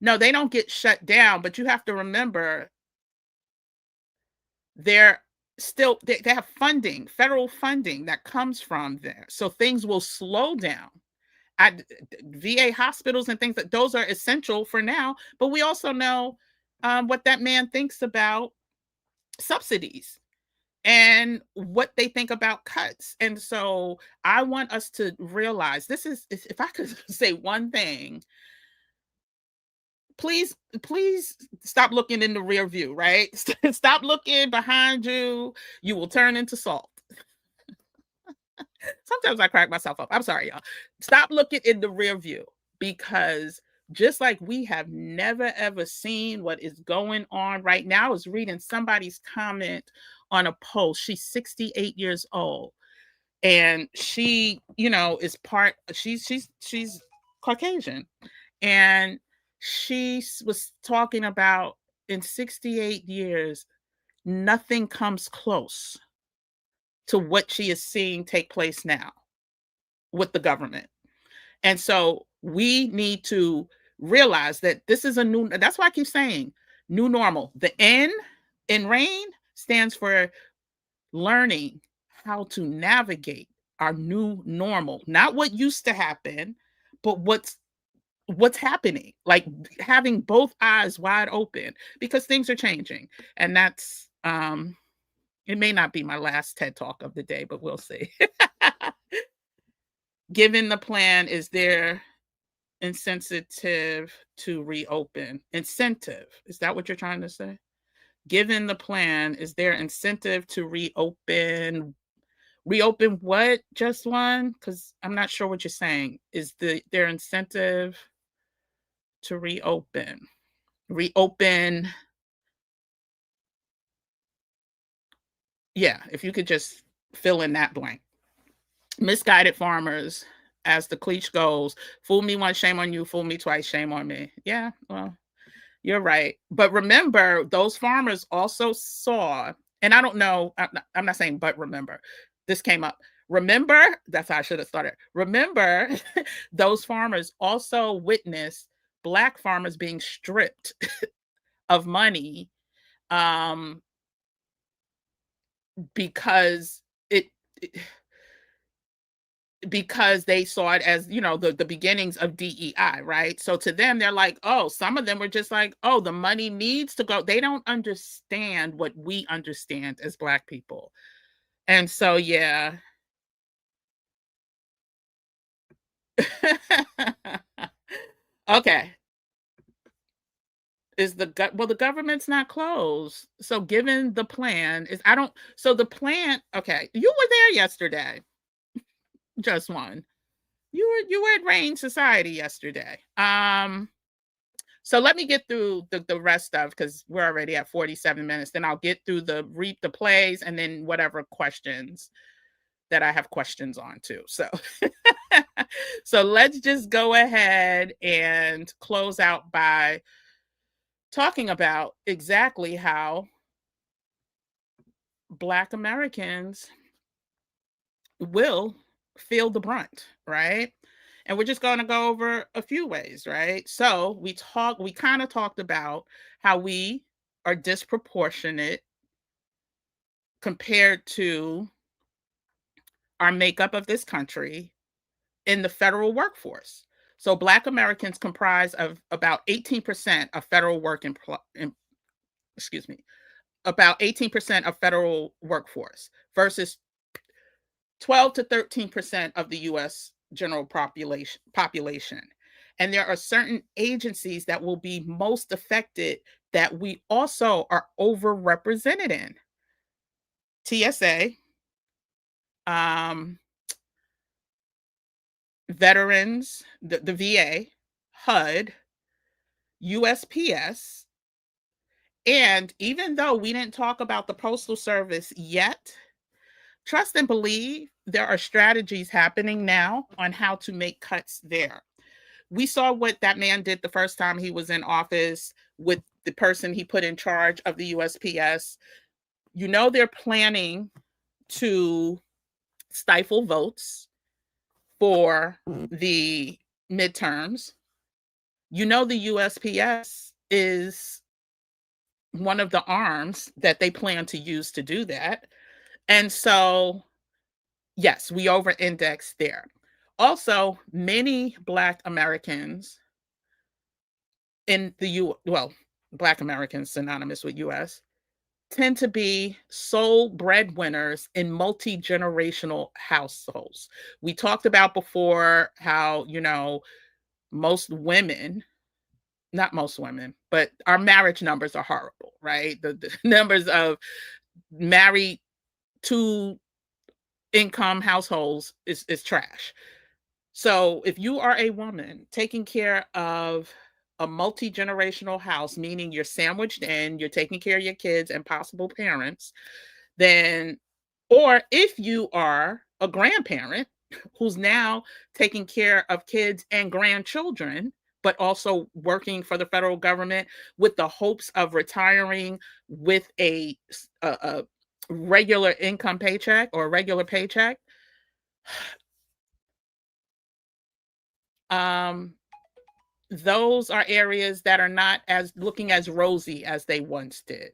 No, they don't get shut down, but you have to remember they're still they have funding, federal funding that comes from there. So things will slow down. I, VA hospitals and things that those are essential for now, but we also know what that man thinks about subsidies and what they think about cuts. And so I want us to realize this is, if I could say one thing, please stop looking in the rear view, right? Stop looking behind you. You will turn into salt. Sometimes I crack myself up. I'm sorry, y'all. Stop looking in the rear view, because just like we have never ever seen what is going on right now. I was reading somebody's comment on a post. She's 68 years old, and she, is part. She's Caucasian, and was talking about, in 68 years, nothing comes close to what she is seeing take place now with the government. And so we need to realize that this is a new, that's why I keep saying new normal. The N in RAIN stands for learning how to navigate our new normal, not what used to happen, but what's happening, like having both eyes wide open, because things are changing. And that's it may not be my last TED talk of the day, but we'll see. Given the plan, is there insensitive to reopen? Incentive, is that what you're trying to say? Given the plan, is there incentive to reopen? Reopen what? Just one? Because I'm not sure what you're saying. Is their incentive to reopen? Reopen. Yeah, if you could just fill in that blank. Misguided farmers, as the cliche goes, fool me once, shame on you, fool me twice, shame on me. Yeah, well, you're right. But remember, those farmers also saw, and I don't know, I'm not saying, but remember, this came up. Remember, that's how I should have started. Remember, those farmers also witnessed Black farmers being stripped of money, um, because it because they saw it as, the beginnings of DEI, right? So to them, they're like, oh, some of them were just like, oh, the money needs to go. They don't understand what we understand as Black people. And so, yeah. Okay. Well, the government's not closed. So given the plan is, I don't, so the plan, okay, you were there yesterday, just one. You were at Rain Society yesterday. So let me get through the rest of, because we're already at 47 minutes. Then I'll get through the reap the plays, and then whatever questions that I have questions on too. So so let's just go ahead and close out by talking about exactly how Black Americans will feel the brunt, right? And we're just going to go over a few ways, right? So we kind of talked about how we are disproportionate compared to our makeup of this country in the federal workforce. So Black Americans comprise of about 18% of federal excuse me, about 18% of federal workforce versus 12 to 13% of the US general population. And there are certain agencies that will be most affected that we also are overrepresented in. TSA, veterans, the VA, HUD, USPS, and even though we didn't talk about the Postal Service yet, trust and believe there are strategies happening now on how to make cuts there. We saw what that man did the first time he was in office with the person he put in charge of the USPS, you know, they're planning to stifle votes for the midterms. You know, the USPS is one of the arms that they plan to use to do that. And so, yes, we over index there. Also, many Black Americans in the well, Black Americans synonymous with US, tend to be sole breadwinners in multi-generational households. We talked about before how, you know, most women, not most women, but our marriage numbers are horrible, right? The numbers of married two income households is trash. So if you are a woman taking care of a multi-generational house, meaning you're sandwiched in, you're taking care of your kids and possible parents, then, or if you are a grandparent who's now taking care of kids and grandchildren, but also working for the federal government with the hopes of retiring with a regular income paycheck or a regular paycheck, um, those are areas that are not as looking as rosy as they once did.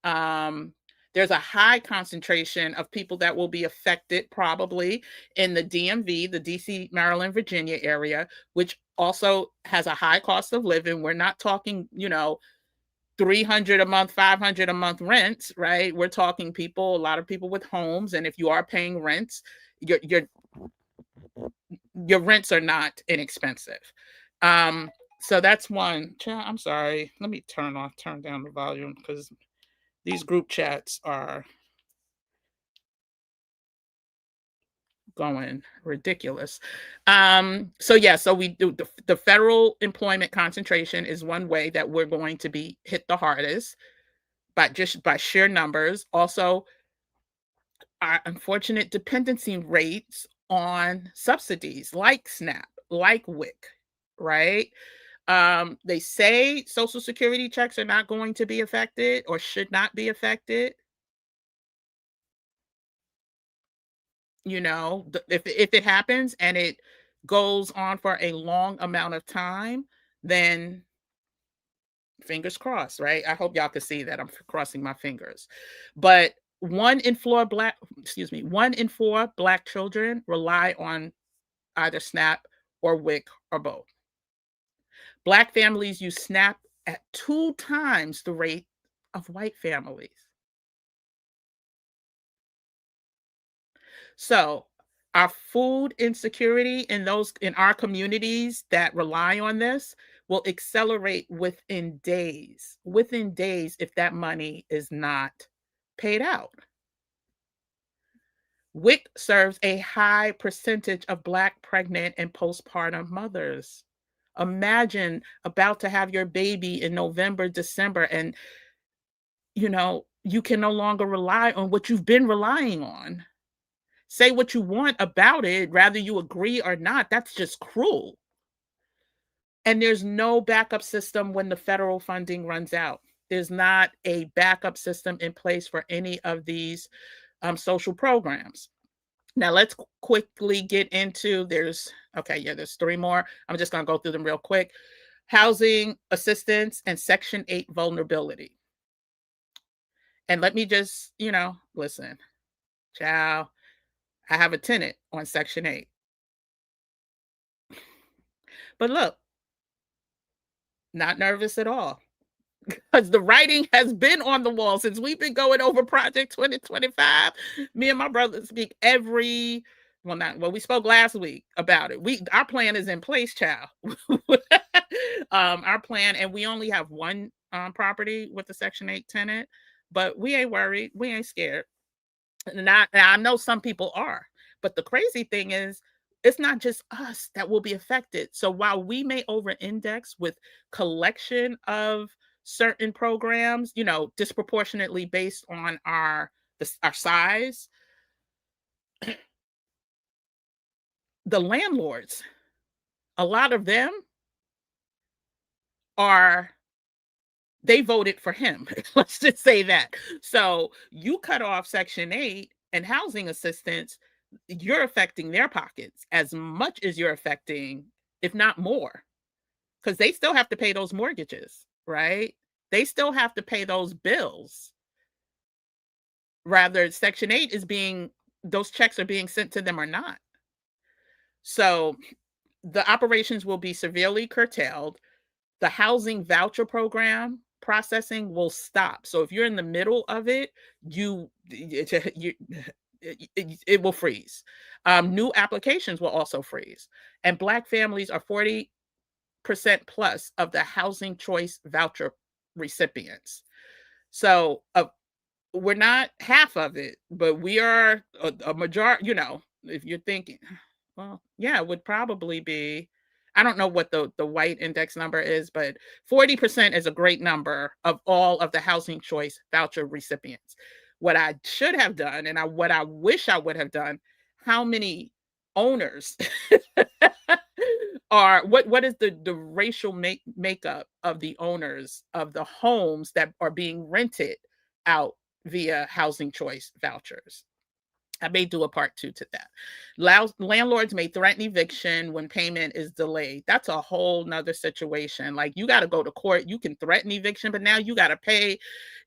Um, there's a high concentration of people that will be affected probably in the DMV, the DC, Maryland, Virginia area, which also has a high cost of living. We're not talking, you know, 300 a month, 500 a month rents, right? We're talking people, a lot of people with homes. And if you are paying rents, your your rents are not inexpensive. Um, so that's one. I'm sorry. Let me turn down the volume because these group chats are going ridiculous. So yeah, so we do the federal employment concentration is one way that we're going to be hit the hardest, but just by sheer numbers. Also, our unfortunate dependency rates on subsidies like SNAP, like WIC, right? They say Social Security checks are not going to be affected or should not be affected. You know, if it happens and it goes on for a long amount of time, then fingers crossed, right? I hope y'all can see that I'm crossing my fingers. But 1 in 4 black children rely on either SNAP or WIC or both. Black families use SNAP at 2 times the rate of white families. So, our food insecurity in those in our communities that rely on this will accelerate within days if that money is not paid out. WIC serves a high percentage of Black pregnant and postpartum mothers. Imagine about to have your baby in November, December, and you know, you can no longer rely on what you've been relying on. Say what you want about it, rather you agree or not. That's just cruel. And there's no backup system when the federal funding runs out. There's not a backup system in place for any of these social programs. Now let's quickly get into there's 3 more. I'm just going to go through them real quick. Housing assistance and Section 8 vulnerability. And let me just, listen, child, I have a tenant on Section 8. But look, not nervous at all because the writing has been on the wall since we've been going over Project 2025. Me and my brother speak we spoke last week about it. Our plan is in place, child. Our plan, and we only have one property with the Section 8 tenant, but we ain't worried. We ain't scared. And I know some people are, but the crazy thing is, it's not just us that will be affected. So while we may over-index with collection of certain programs, disproportionately based on our size, the landlords, a lot of them are they voted for him. Let's just say that. So you cut off Section 8 and housing assistance, you're affecting their pockets as much as you're affecting, if not more, because they still have to pay those mortgages, right? They still have to pay those bills. Rather, Section 8 is being, those checks are being sent to them or not. So the operations will be severely curtailed. The housing voucher program processing will stop. So if you're in the middle of it, it will freeze. New applications will also freeze. And Black families are 40% plus of the housing choice voucher recipients. So we're not half of it, but we are a majority, if you're thinking, well, yeah, it would probably be, I don't know what the white index number is, but 40% is a great number of all of the housing choice voucher recipients. What I should have done, and what I wish I would have done, how many owners are, what is the racial makeup of the owners of the homes that are being rented out via housing choice vouchers? I may do a part 2 to that. Landlords may threaten eviction when payment is delayed. That's a whole nother situation. Like, you got to go to court. You can threaten eviction, but now you got to pay.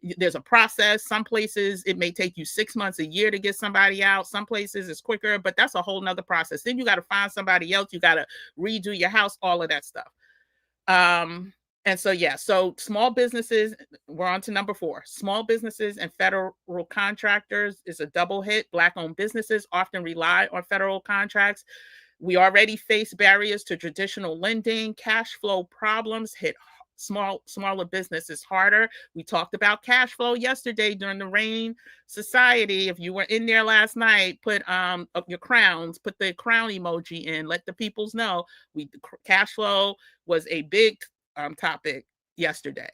There's a process. Some places it may take you 6 months, a year to get somebody out. Some places it's quicker, but that's a whole nother process. Then you got to find somebody else. You got to redo your house, all of that stuff. And so, yeah, so small businesses, we're on to number 4. Small businesses and federal contractors is a double hit. Black-owned businesses often rely on federal contracts. We already face barriers to traditional lending. Cash flow problems hit smaller businesses harder. We talked about cash flow yesterday during the RAIN Society. If you were in there last night, put your crowns, put the crown emoji in, let the peoples know. Cash flow was a big topic yesterday.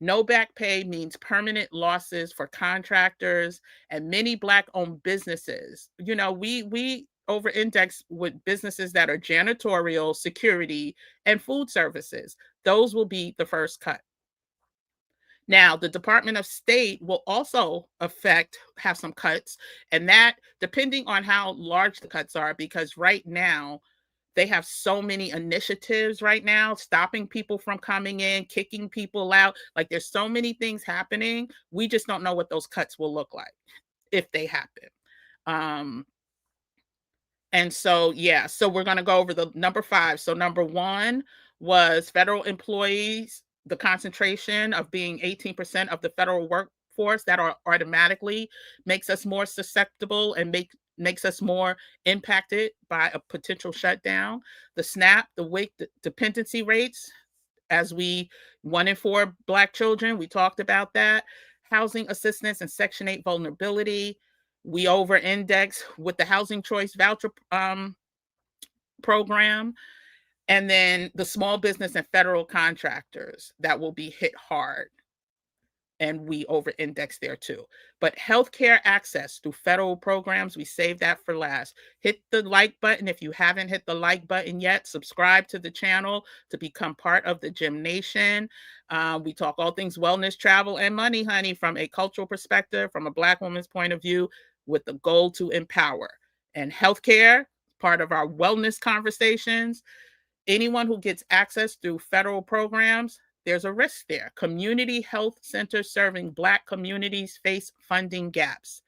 No back pay means permanent losses for contractors and many Black-owned businesses. We over-index with businesses that are janitorial, security, and food services. Those will be the first cut. Now, the Department of State will also have some cuts, and that depending on how large the cuts are, because right now they have so many initiatives right now, stopping people from coming in, kicking people out. Like, there's so many things happening. We just don't know what those cuts will look like if they happen. And so, yeah, so we're going to go over the number 5. So number 1 was federal employees, the concentration of being 18% of the federal workforce, that are automatically makes us more susceptible and makes us more impacted by a potential shutdown. The SNAP, the WIC dependency rates, as 1 in 4 Black children, we talked about that. Housing assistance and Section 8 vulnerability. We over-index with the housing choice voucher program. And then the small business and federal contractors that will be hit hard. And we over-index there too. But healthcare access through federal programs, we save that for last. Hit the like button if you haven't hit the like button yet. Subscribe to the channel to become part of the Gym Nation. We talk all things wellness, travel, and money, honey, from a cultural perspective, from a Black woman's point of view, with the goal to empower. And healthcare, part of our wellness conversations. Anyone who gets access through federal programs, there's a risk there. Community health centers serving Black communities face funding gaps.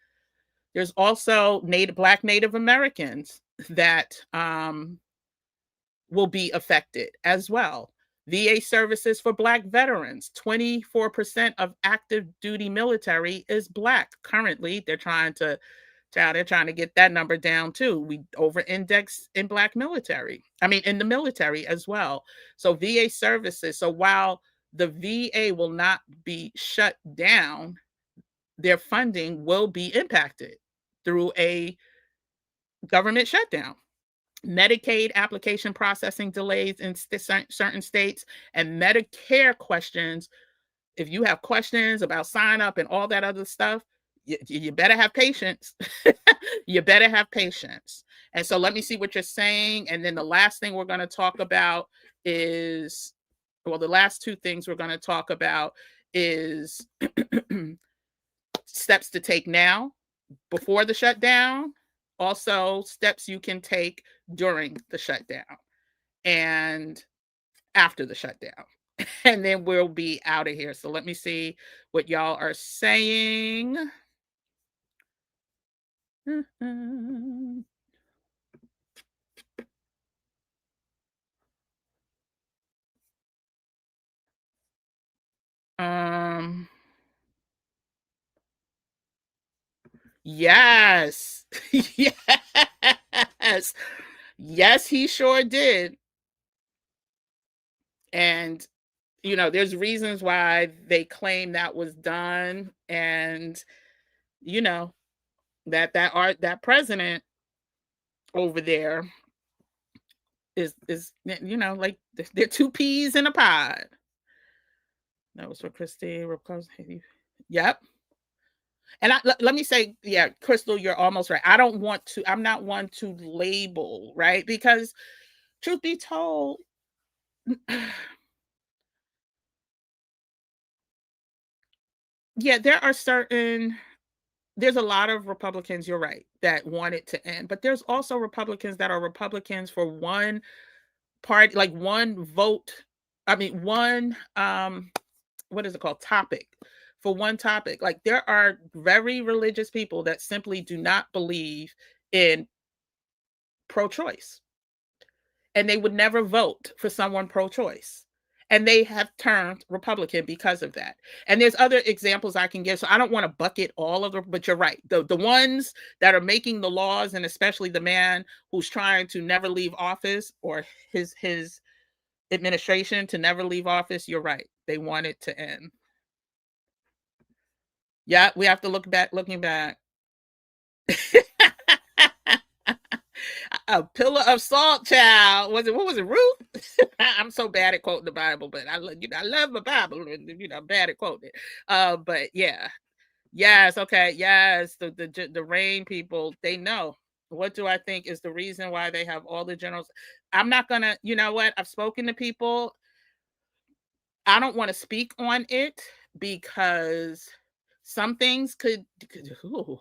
There's also Black Native Americans that will be affected as well. VA services for Black veterans. 24% of active duty military is Black. Currently, they're trying to get that number down too. We over-index in Black military. In the military as well. So VA services. So while the VA will not be shut down, their funding will be impacted through a government shutdown. Medicaid application processing delays in certain states, and Medicare questions. If you have questions about sign up and all that other stuff, you better have patience. You better have patience. And so let me see what you're saying. And then the last thing we're going to talk about is, the last 2 things we're going to talk about is steps to take now before the shutdown, also steps you can take during the shutdown and after the shutdown. And then we'll be out of here. So let me see what y'all are saying. Um, yes. Yes. Yes, he sure did. And there's reasons why they claim that was done, and you know that president over there is like they're two peas in a pod. That was for Christine. Yep. And let me say, yeah, Crystal, you're almost right. I'm not one to label, right? Because truth be told, yeah, there's a lot of Republicans, you're right, that want it to end. But there's also Republicans that are Republicans for one party, like one vote. I mean, one what is it called? Topic. For one topic. Like there are very religious people that simply do not believe in pro-choice. And they would never vote for someone pro-choice. And they have turned Republican because of that. And there's other examples I can give. So I don't want to bucket all of them, but you're right. The ones that are making the laws, and especially the man who's trying to never leave office, or his administration to never leave office, you're right. They want it to end. Yeah, we have to looking back. A pillar of salt, child. What was it, Ruth? I'm so bad at quoting the Bible, but I love my Bible, and I'm bad at quoting it. But yeah. Yes, okay. Yes, the rain people, they know. What do I think is the reason why they have all the generals? I'm not gonna, you know what? I've spoken to people. I don't want to speak on it because some things ooh,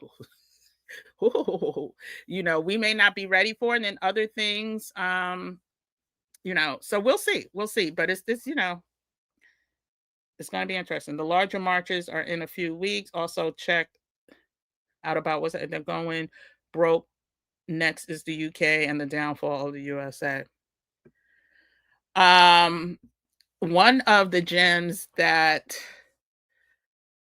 ooh, we may not be ready for it, and then other things, so we'll see. We'll see. But it's this, it's going to be interesting. The larger marches are in a few weeks. Also check out about what's they're going broke. Next is the UK and the downfall of the USA. One of the gems that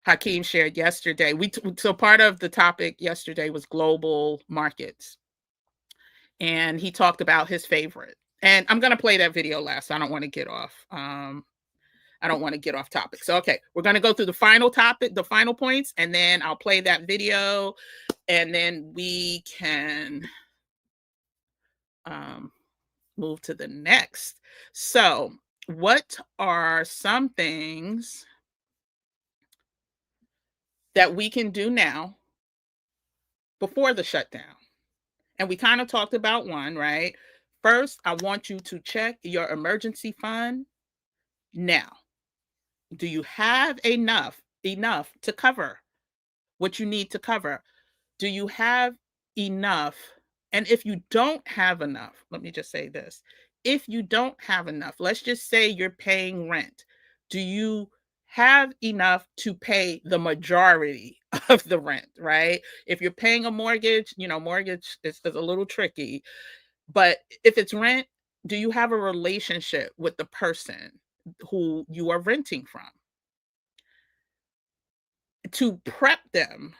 Hakeem shared yesterday, so part of the topic yesterday was global markets. And he talked about his favorite. And I'm going to play that video last. I don't want to get off. I don't want to get off topic. So, okay, we're going to go through the final topic, the final points, and then I'll play that video, and then we can move to the next. So, what are some things that we can do now before the shutdown? And we kind of talked about one, right? First, I want you to check your emergency fund now. Do you have enough to cover what you need to cover? Do you have enough? And if you don't have enough, let me just say this. If you don't have enough, let's just say you're paying rent. Do you have enough to pay the majority of the rent, right? If you're paying a mortgage, mortgage is a little tricky. But if it's rent, do you have a relationship with the person who you are renting from to prep them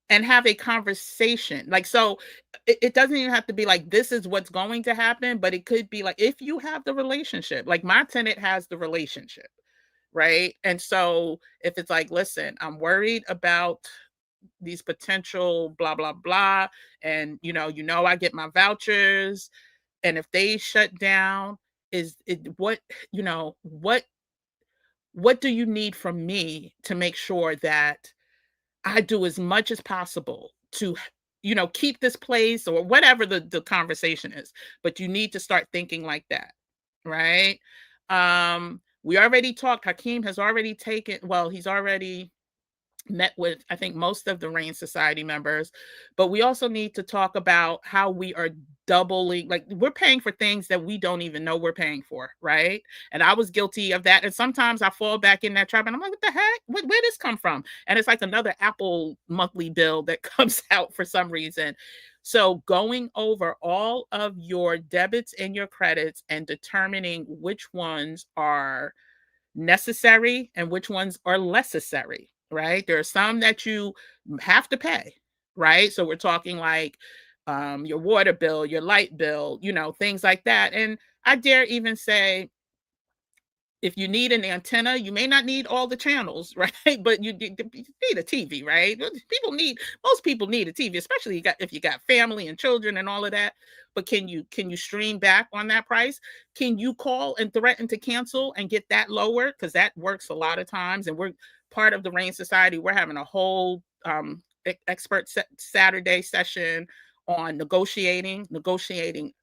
and have a conversation? Like, so it doesn't even have to be like, this is what's going to happen, but it could be like, if you have the relationship, like my tenant has the relationship, right? And so if it's like, listen, I'm worried about these potential blah, blah, blah. And, I get my vouchers. And if they shut down, is it what do you need from me to make sure that I do as much as possible to keep this place, or whatever the conversation is. But you need to start thinking like that, right? We already talked. Hakeem has already taken, well, he's already met with, I think, most of the Rain Society members, but we also need to talk about how we are doubling, like we're paying for things that we don't even know we're paying for, right? And I was guilty of that. And sometimes I fall back in that trap and I'm like, what the heck? Where did this come from? And it's like another Apple monthly bill that comes out for some reason. So going over all of your debits and your credits and determining which ones are necessary and which ones are less necessary, right? There are some that you have to pay, right? So we're talking like your water bill, your light bill, things like that. And I dare even say, if you need an antenna, you may not need all the channels, right? But you need a TV, right? Most people need a TV, especially if you got family and children and all of that. But can you stream back on that price? Can you call and threaten to cancel and get that lowered? Because that works a lot of times. And we're part of the Rain Society. We're having a whole expert Saturday session on negotiating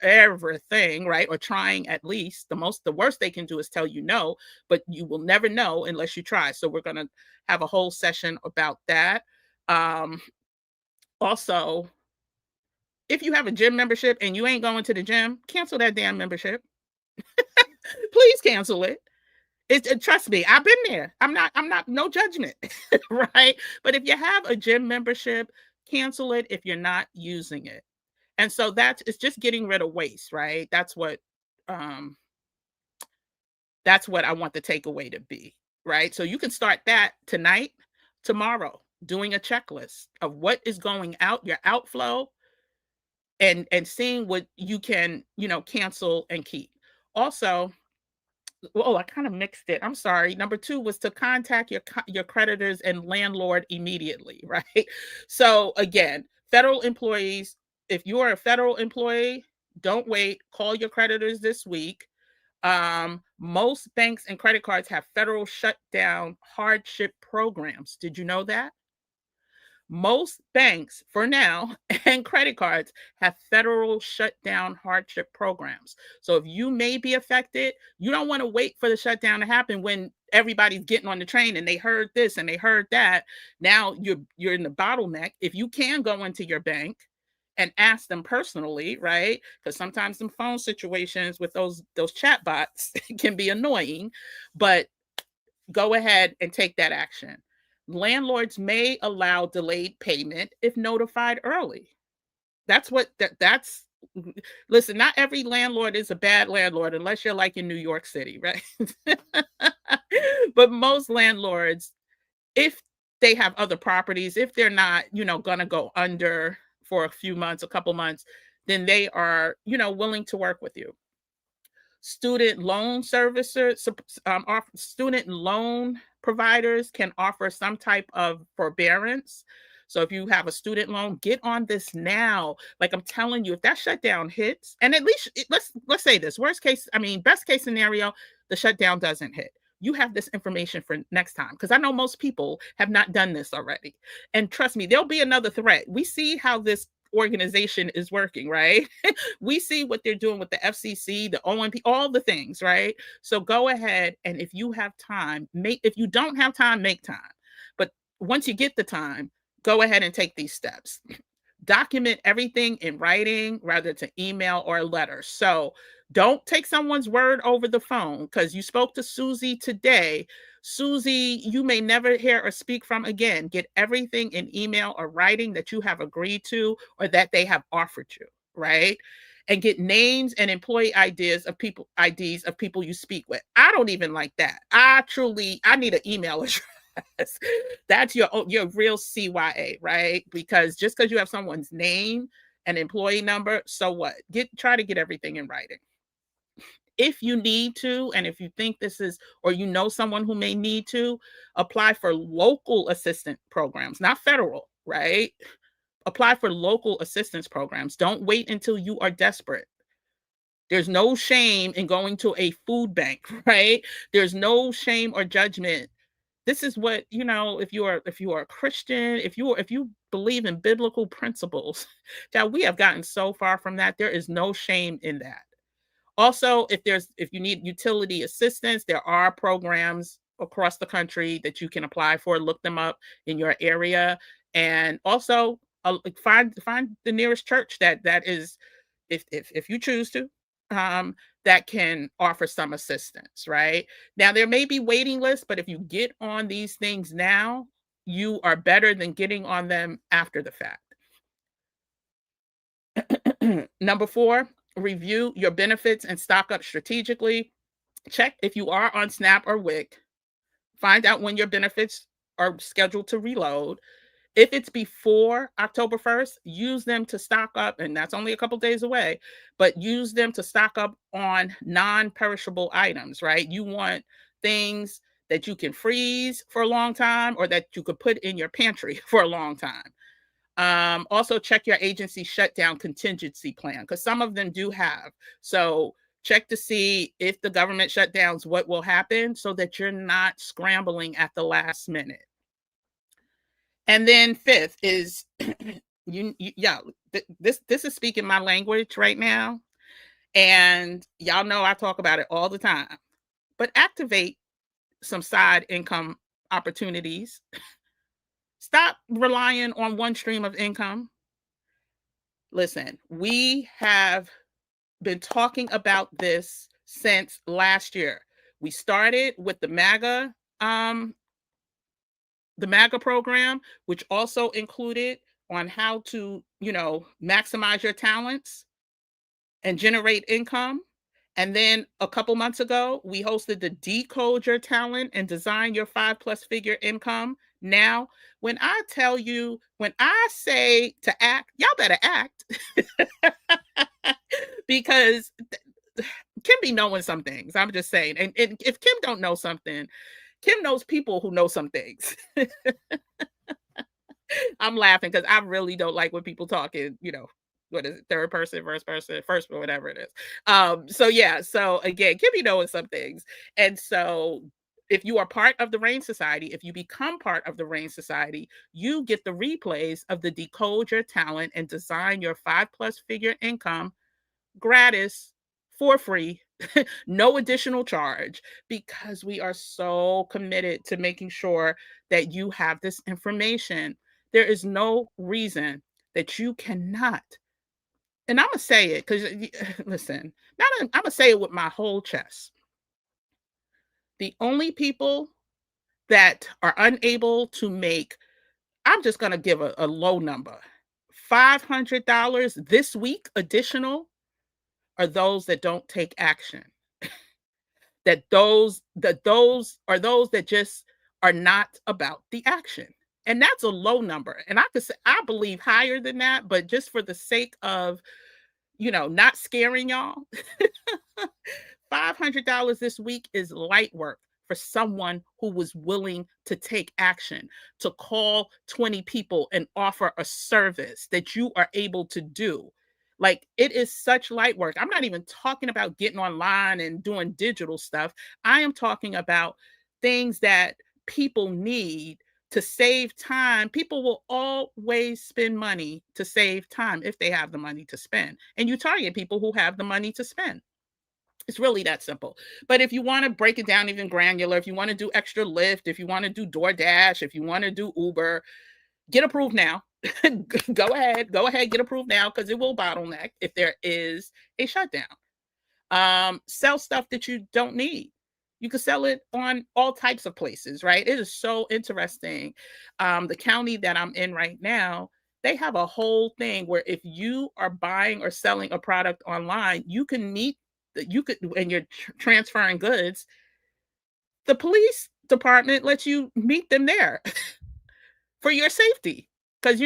everything, right? Or trying at least. The worst they can do is tell you no, but you will never know unless you try. So we're going to have a whole session about that. Also, if you have a gym membership and you ain't going to the gym, cancel that damn membership. Please cancel it. Trust me, I've been there. I'm not, no judgment, right? But if you have a gym membership, cancel it if you're not using it. And so it's just getting rid of waste, right? Um that's what I want the takeaway to be, right? So you can start that tonight, tomorrow, doing a checklist of what is going out, your outflow, and seeing what you can, cancel and keep. Also, oh, I kind of mixed it. I'm sorry. Number 2 was to contact your creditors and landlord immediately, right? So again, federal employees, if you are a federal employee, don't wait. Call your creditors this week. Most banks and credit cards have federal shutdown hardship programs. Did you know that? Most banks, for now, and credit cards have federal shutdown hardship programs. So if you may be affected, you don't want to wait for the shutdown to happen when everybody's getting on the train and they heard this and they heard that. Now you're in the bottleneck. If you can go into your bank and ask them personally, right? Because sometimes some phone situations with those chat bots can be annoying, but go ahead and take that action. Landlords may allow delayed payment if notified early. That's listen, not every landlord is a bad landlord unless you're like in New York City, right? But most landlords, if they have other properties, if they're not, gonna go under for a few months, a couple months, then they are, willing to work with you. Student loan servicers, student loan providers can offer some type of forbearance. So if you have a student loan, get on this now. Like I'm telling you, if that shutdown hits, and at least let's say this, best case scenario, the shutdown doesn't hit. You have this information for next time, because I know most people have not done this already. And trust me, there'll be another threat. We see how this organization is working, right? We see what they're doing with the FCC, the OMP, all the things, right? So go ahead, and if you have time, if you don't have time, make time. But once you get the time, go ahead and take these steps. Document everything in writing rather to email or a letter. So don't take someone's word over the phone, because you spoke to Susie today. Susie, you may never hear or speak from again. Get everything in email or writing that you have agreed to or that they have offered you, right? And get names and employee IDs of people you speak with. I don't even like that. I need an email address. That's your real CYA, right? Because just because you have someone's name and employee number, so what? Try to get everything in writing. If you need to, and if you think this is, or someone who may need to, apply for local assistance programs, not federal, right? Apply for local assistance programs. Don't wait until you are desperate. There's no shame in going to a food bank, right? There's no shame or judgment. This is what, if you are a Christian, if you believe in biblical principles, that we have gotten so far from that. There is no shame in that. Also, if you need utility assistance, there are programs across the country that you can apply for. Look them up in your area, and also like, find the nearest church that is, if you choose to, um, that can offer some assistance. Right now, there may be waiting lists, but if you get on these things now, you are better than getting on them after the fact. Number four, review your benefits and stock up strategically. Check if you are on SNAP or WIC. Find out when your benefits are scheduled to reload. If it's before October 1st, use them to stock up, and that's only a couple days away, but use them to stock up on non perishable items, right? You want things that you can freeze for a long time or that you could put in your pantry for a long time. Also, check your agency shutdown contingency plan because some of them do have. So, check to see if the government shutdowns, what will happen so that you're not scrambling at the last minute. And then fifth is yeah, this is speaking my language right now, and y'all know I talk about it all the time. But activate some side income opportunities. Stop relying on one stream of income. Listen, we have been talking about this since last year. We started with um, the MAGA program, which also included on how to, maximize your talents and generate income. And then a couple months ago, we hosted the Decode Your Talent and Design Your 5+ figure income. Now, when I tell you, when I say to act, y'all better act because Kim be knowing some things. I'm just saying. And if Kim don't know something, Kim knows people who know some things. I'm laughing because I really don't like when people talk in, what is it, third person, first, or whatever it is. So yeah, so again, Kim be knowing some things. And so if you are part of the Rain Society, if you become part of the Rain Society, you get the replays of the Decode Your Talent and Design Your 5+ figure income gratis for free, no additional charge, because we are so committed to making sure that you have this information. There is no reason that you cannot. And I'm going to say it because, listen, I'm going to say it with my whole chest. The only people that are unable to make, I'm just going to give a low number, $500 this week additional are those that don't take action. Those are those that just are not about the action. And that's a low number. And I could say I believe higher than that, but just for the sake of, not scaring y'all, $500 this week is light work for someone who was willing to take action, to call 20 people and offer a service that you are able to do. Like, it is such light work. I'm not even talking about getting online and doing digital stuff. I am talking about things that people need to save time. People will always spend money to save time if they have the money to spend. And you target people who have the money to spend. It's really that simple. But if you want to break it down even granular, if you want to do extra Lyft, if you want to do DoorDash, if you want to do Uber, get approved now. Go ahead, get approved now because it will bottleneck if there is a shutdown. Sell stuff that you don't need. You can sell it on all types of places, right? It is so interesting. The county that I'm in right now, they have a whole thing where if you are buying or selling a product online, you can meet you could and you're transferring goods, the police department lets you meet them there for your safety because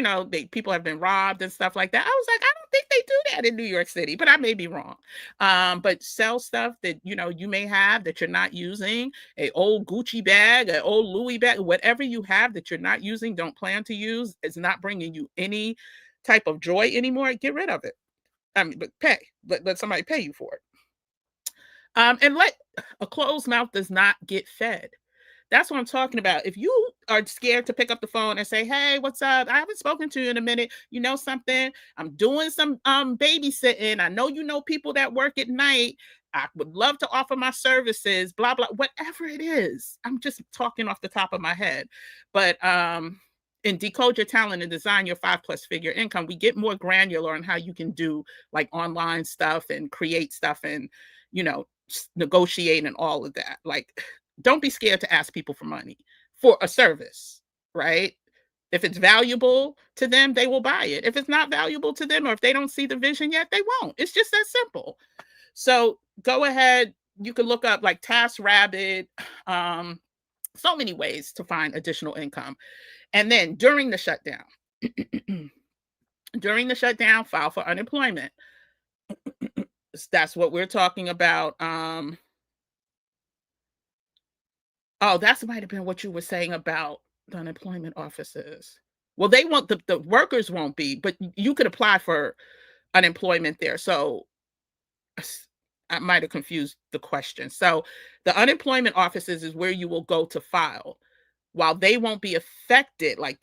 people have been robbed and stuff like that. I was like, I don't think they do that in New York City, but I may be wrong. But sell stuff that you may have that you're not using, a old Gucci bag, an old Louis bag, whatever you have that you're not using, don't plan to use, it's not bringing you any type of joy anymore. Get rid of it. I mean, but let somebody pay you for it. And let a closed mouth does not get fed. That's what I'm talking about. If you are scared to pick up the phone and say, "Hey, what's up? I haven't spoken to you in a minute. You know something? I'm doing some babysitting. I know you know people that work at night. I would love to offer my services, blah blah, whatever it is." I'm just talking off the top of my head. But in Decode Your Talent and Design Your 5+ Figure Income, we get more granular on how you can do like online stuff and create stuff and, negotiate and all of that. Like, don't be scared to ask people for money for a service, right? If it's valuable to them, they will buy it. If it's not valuable to them or if they don't see the vision yet, they won't. It's just that simple. So go ahead. You can look up like TaskRabbit, so many ways to find additional income. And then during the shutdown, file for unemployment. That's what we're talking about. Oh, that might have been what you were saying about the unemployment offices. Well, they won't, the workers won't be, but you could apply for unemployment there. So I might have confused the question. So the unemployment offices is where you will go to file. While they won't be affected, like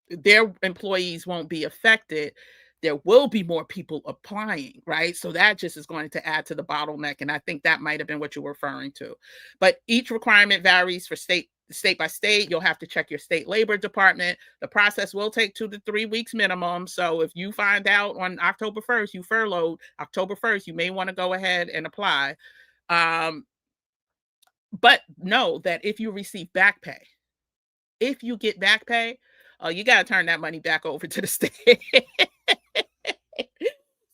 their employees won't be affected, there will be more people applying, right? So that just is going to add to the bottleneck. And I think that might have been what you were referring to. But each requirement varies for state by state. You'll have to check your state labor department. The process will take 2 to 3 weeks minimum. So if you find out on October 1st, you furloughed October 1st, you may want to go ahead and apply. But know that if you receive back pay, if you get back pay, you got to turn that money back over to the state.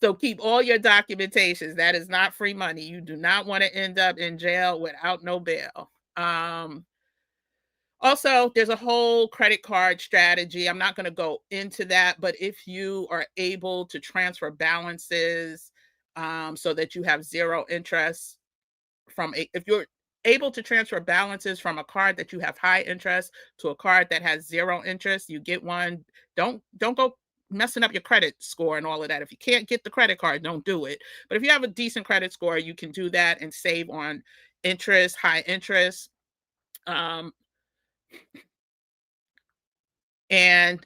So keep all your documentations. That is not free money. You do not want to end up in jail without no bail. Also, there's a whole credit card strategy. I'm not going to go into that, but if you are able to transfer balances so that you have zero interest if you're able to transfer balances from a card that you have high interest to a card that has zero interest, you get one. Don't go messing up your credit score and all of that. If you can't get the credit card, don't do it. But if you have a decent credit score, you can do that and save on interest, high interest. And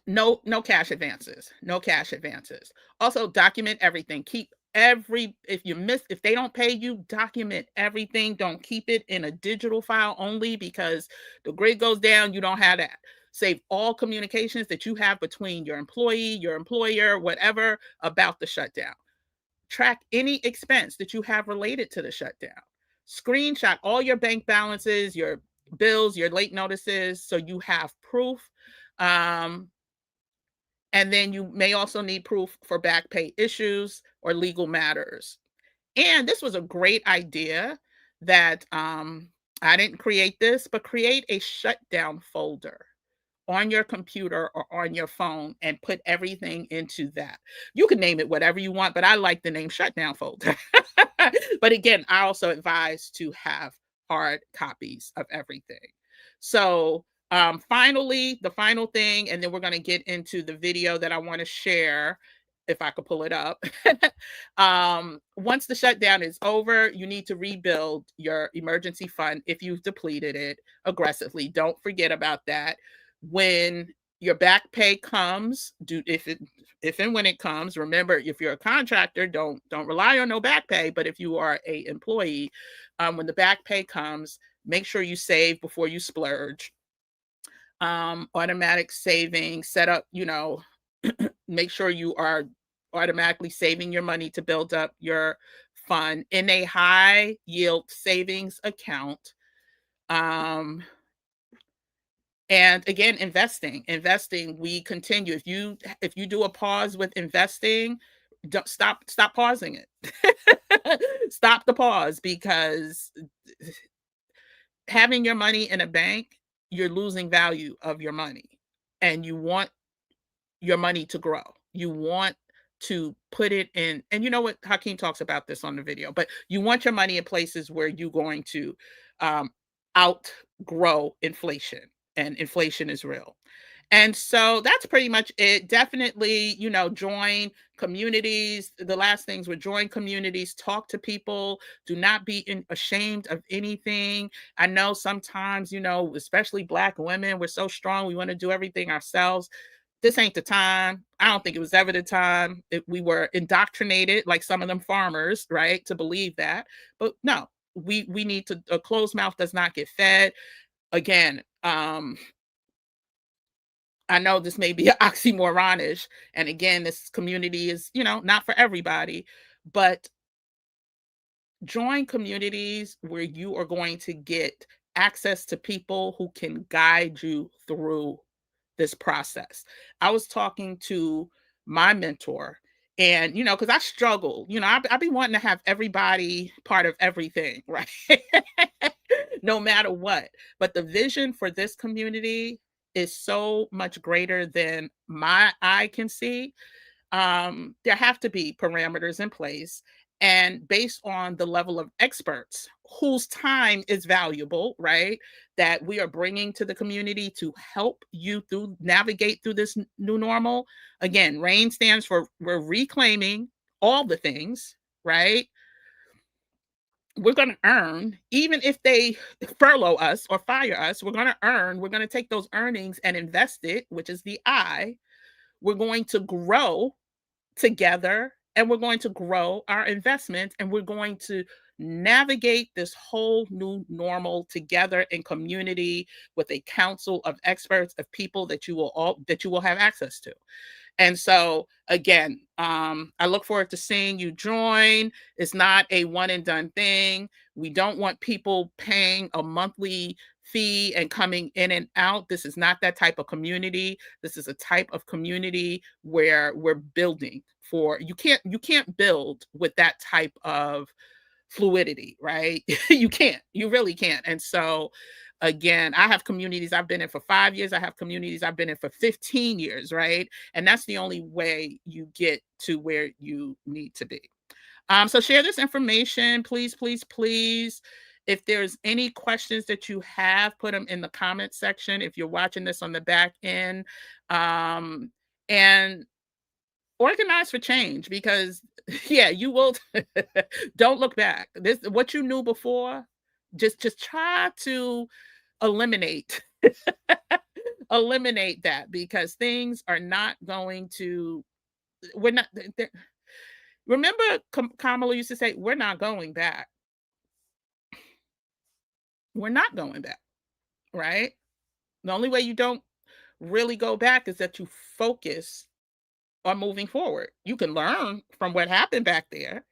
no cash advances. No cash advances. Also, document everything. Keep if they don't pay you, document everything. Don't keep it in a digital file only, because the grid goes down, you don't have that. Save all communications that you have between your employee, your employer, whatever, about the shutdown. Track any expense that you have related to the shutdown. Screenshot all your bank balances, your bills, your late notices, so you have proof. And then you may also need proof for back pay issues or legal matters. And this was a great idea that I didn't create this, but create a shutdown folder on your computer or on your phone and put everything into that. You can name it whatever you want, but I like the name shutdown folder. But again, I also advise to have hard copies of everything. So finally, the final thing, and then we're going to get into the video that I want to share if I could pull it up. Once the shutdown is over, you need to rebuild your emergency fund if you've depleted it aggressively. Don't forget about that. When your back pay comes, if and when it comes, remember, if you're a contractor, don't rely on no back pay. But if you are a employee, when the back pay comes, make sure you save before you splurge. Automatic saving, set up, make sure you are automatically saving your money to build up your fund in a high yield savings account. And again, investing, we continue. If you do a pause with investing, don't stop pausing it. Stop the pause, because having your money in a bank, you're losing value of your money, and you want your money to grow. You want to put it in, and you know what, Hakeem talks about this on the video, but you want your money in places where you're going to outgrow inflation, and inflation is real. And so that's pretty much it. Definitely, join communities. The last things were join communities, talk to people, do not be ashamed of anything. I know sometimes, especially Black women, we're so strong, we want to do everything ourselves. This ain't the time. I don't think it was ever the time. We were indoctrinated, like some of them farmers, right, to believe that. But no, we need to. A closed mouth does not get fed. Again, I know this may be oxymoronish, and again, this community is, not for everybody, but join communities where you are going to get access to people who can guide you through this process. I was talking to my mentor, and because I struggle, I be wanting to have everybody part of everything, right? No matter what. But the vision for this community is so much greater than my eye can see. There have to be parameters in place, and based on the level of experts whose time is valuable, right, that we are bringing to the community to help you through navigate through this new normal. Again, RAIN stands for we're reclaiming all the things, right? We're going to earn, even if they furlough us or fire us, we're going to earn. We're going to take those earnings and invest it, which is the I. We're going to grow together, and we're going to grow our investments, and we're going to navigate this whole new normal together in community with a council of experts, of people that you will have access to. And so again, I look forward to seeing you join. It's not a one and done thing. We don't want people paying a monthly fee and coming in and out. This is not that type of community. This is a type of community where we're building for. You can't build with that type of fluidity, right? You really can't. And so again, I have communities I've been in for 5 years. I have communities I've been in for 15 years, right? And that's the only way you get to where you need to be. So share this information, please, please, please. If there's any questions that you have, put them in the comment section. If you're watching this on the back end, and organize for change, because yeah, you will. Don't look back. This what you knew before. Just try to eliminate eliminate that, because things are not going to. We're not. Remember, Kamala used to say, "We're not going back. We're not going back." Right. The only way you don't really go back is that you focus on moving forward. You can learn from what happened back there,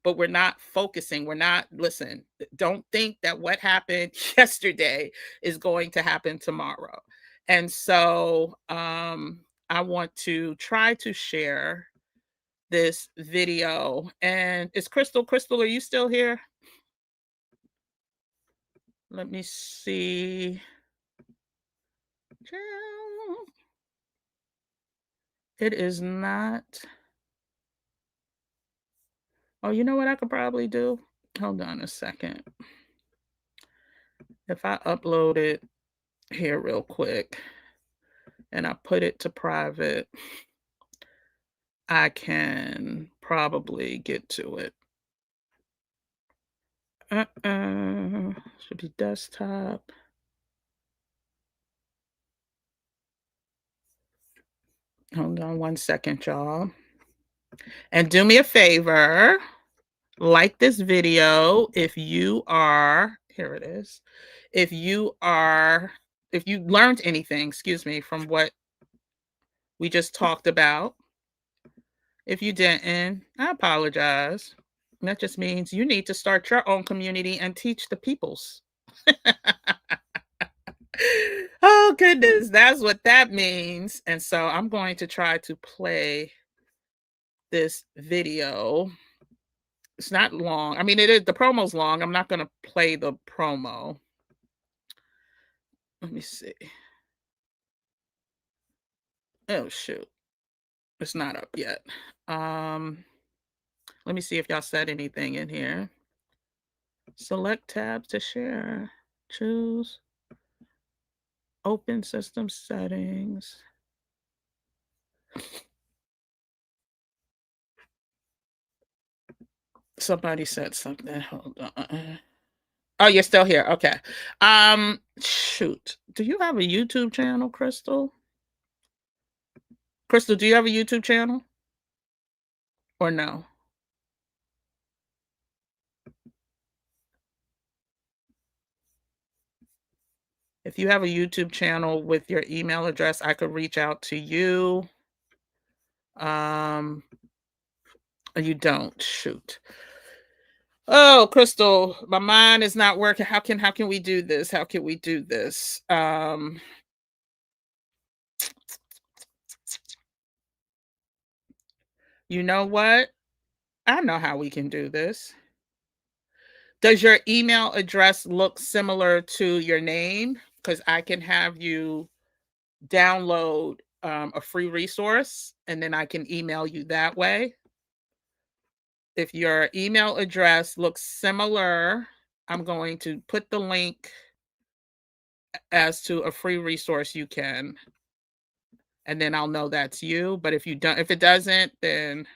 but we're not focusing. We're not, listen, don't think that what happened yesterday is going to happen tomorrow. And so I want to try to share this video. And is Crystal, are you still here? Let me see. It is not. Oh, you know what I could probably do? Hold on a second. If I upload it here real quick and I put it to private, I can probably get to it. Should be desktop. Hold on one second, y'all. And do me a favor, like this video if you are, here it is. If you learned anything, excuse me, from what we just talked about. If you didn't, I apologize. That just means you need to start your own community and teach the peoples. Oh, goodness. That's what that means. And so I'm going to try to play this video. It's not long. I mean, it is, the promo's long. I'm not going to play the promo. Let me see. Oh, shoot. It's not up yet. Let me see if y'all said anything in here. Select tabs to share. Choose. Open system settings. Somebody said something. Hold on. Oh, you're still here. Okay. Shoot. Do you have a YouTube channel, Crystal? Crystal, do you have a YouTube channel or no? If you have a YouTube channel with your email address, I could reach out to you. Um, you don't. Shoot. Oh, Crystal, my mind is not working. How can we do this? How can we do this? You know what? I know how we can do this. Does your email address look similar to your name? Because I can have you download a free resource and then I can email you that way. If your email address looks similar, I'm going to put the link as to a free resource you can, and then I'll know that's you. But if it doesn't, then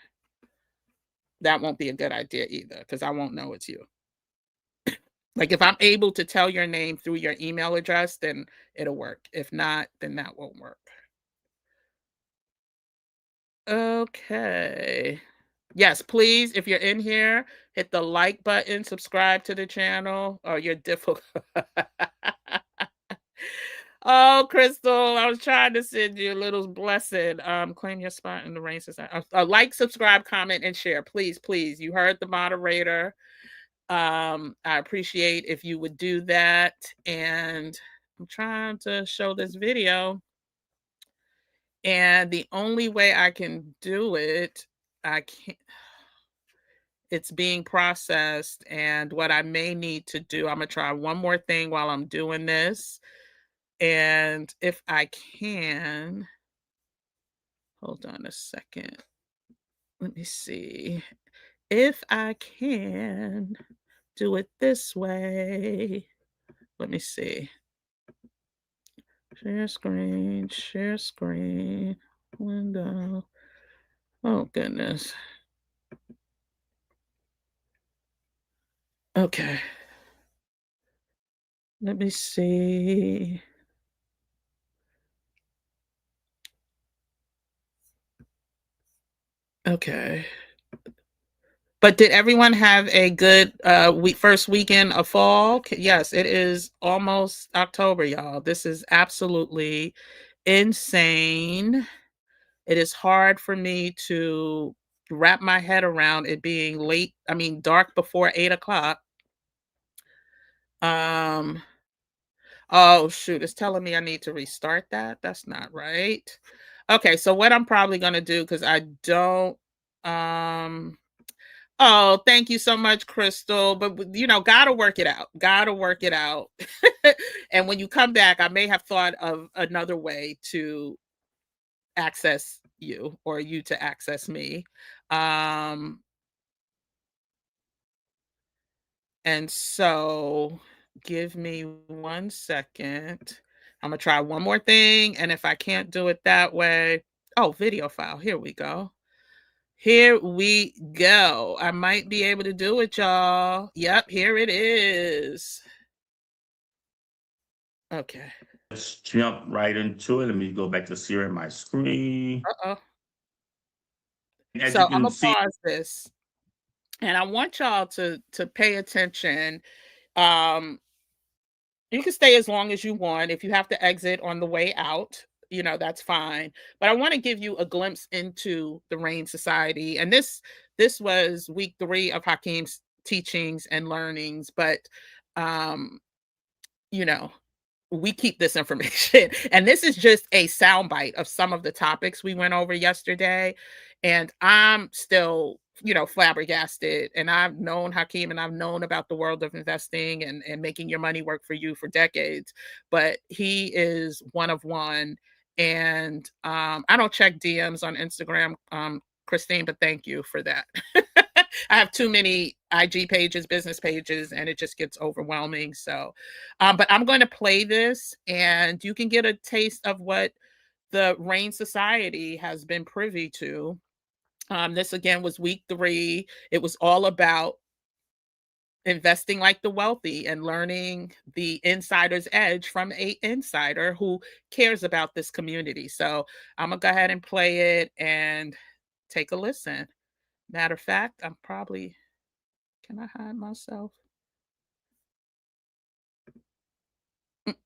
that won't be a good idea either because I won't know it's you. Like if I'm able to tell your name through your email address, then it'll work. If not, then that won't work. Okay. Yes, please, if you're in here, hit the like button, subscribe to the channel, or you're difficult. Oh, Crystal, I was trying to send you a little blessing. Claim your spot in the rain society. Like, subscribe, comment, and share. Please, please. You heard the moderator. I appreciate if you would do that. And I'm trying to show this video. And the only way I can do it, I can't. It's being processed. And what I may need to do, I'm going to try one more thing while I'm doing this. And if I can, hold on a second. Let me see. If I can do it this way. Let me see. Share screen, window. Oh, goodness. Okay. Let me see. Okay. But did everyone have a good first weekend of fall? Yes, it is almost October, y'all. This is absolutely insane. It is hard for me to wrap my head around it being dark before 8 o'clock. Um, oh shoot, it's telling me I need to restart that. That's not right. Okay, so what I'm probably gonna do, because I don't oh, thank you so much, Crystal. But gotta work it out. Gotta work it out. And when you come back, I may have thought of another way to access you or you to access me. And so give me 1 second. I'm gonna try one more thing. And if I can't do it that way, oh, video file. Here we go. Here we go. I might be able to do it, y'all. Yep, here it is. Okay. Let's jump right into it. Let me go back to sharing my screen. Uh-oh. As So you I'm can gonna see, pause this, and I want y'all to pay attention. Um, you can stay as long as you want. If you have to exit on the way out, that's fine. But I want to give you a glimpse into the Rain Society. And this was week 3 of Hakeem's teachings and learnings. But um, you know, we keep this information. And this is just a soundbite of some of the topics we went over yesterday. And I'm still, flabbergasted. And I've known Hakeem and I've known about the world of investing and making your money work for you for decades. But he is one of one. And I don't check DMs on Instagram, Christine, but thank you for that. I have too many IG pages, business pages, and it just gets overwhelming. So, but I'm going to play this, and you can get a taste of what the Rain Society has been privy to. This again was week 3. It was all about investing like the wealthy and learning the insider's edge from a insider who cares about this community. So I'm gonna go ahead and play it and take a listen. Matter of fact, I'm probably, can I hide myself?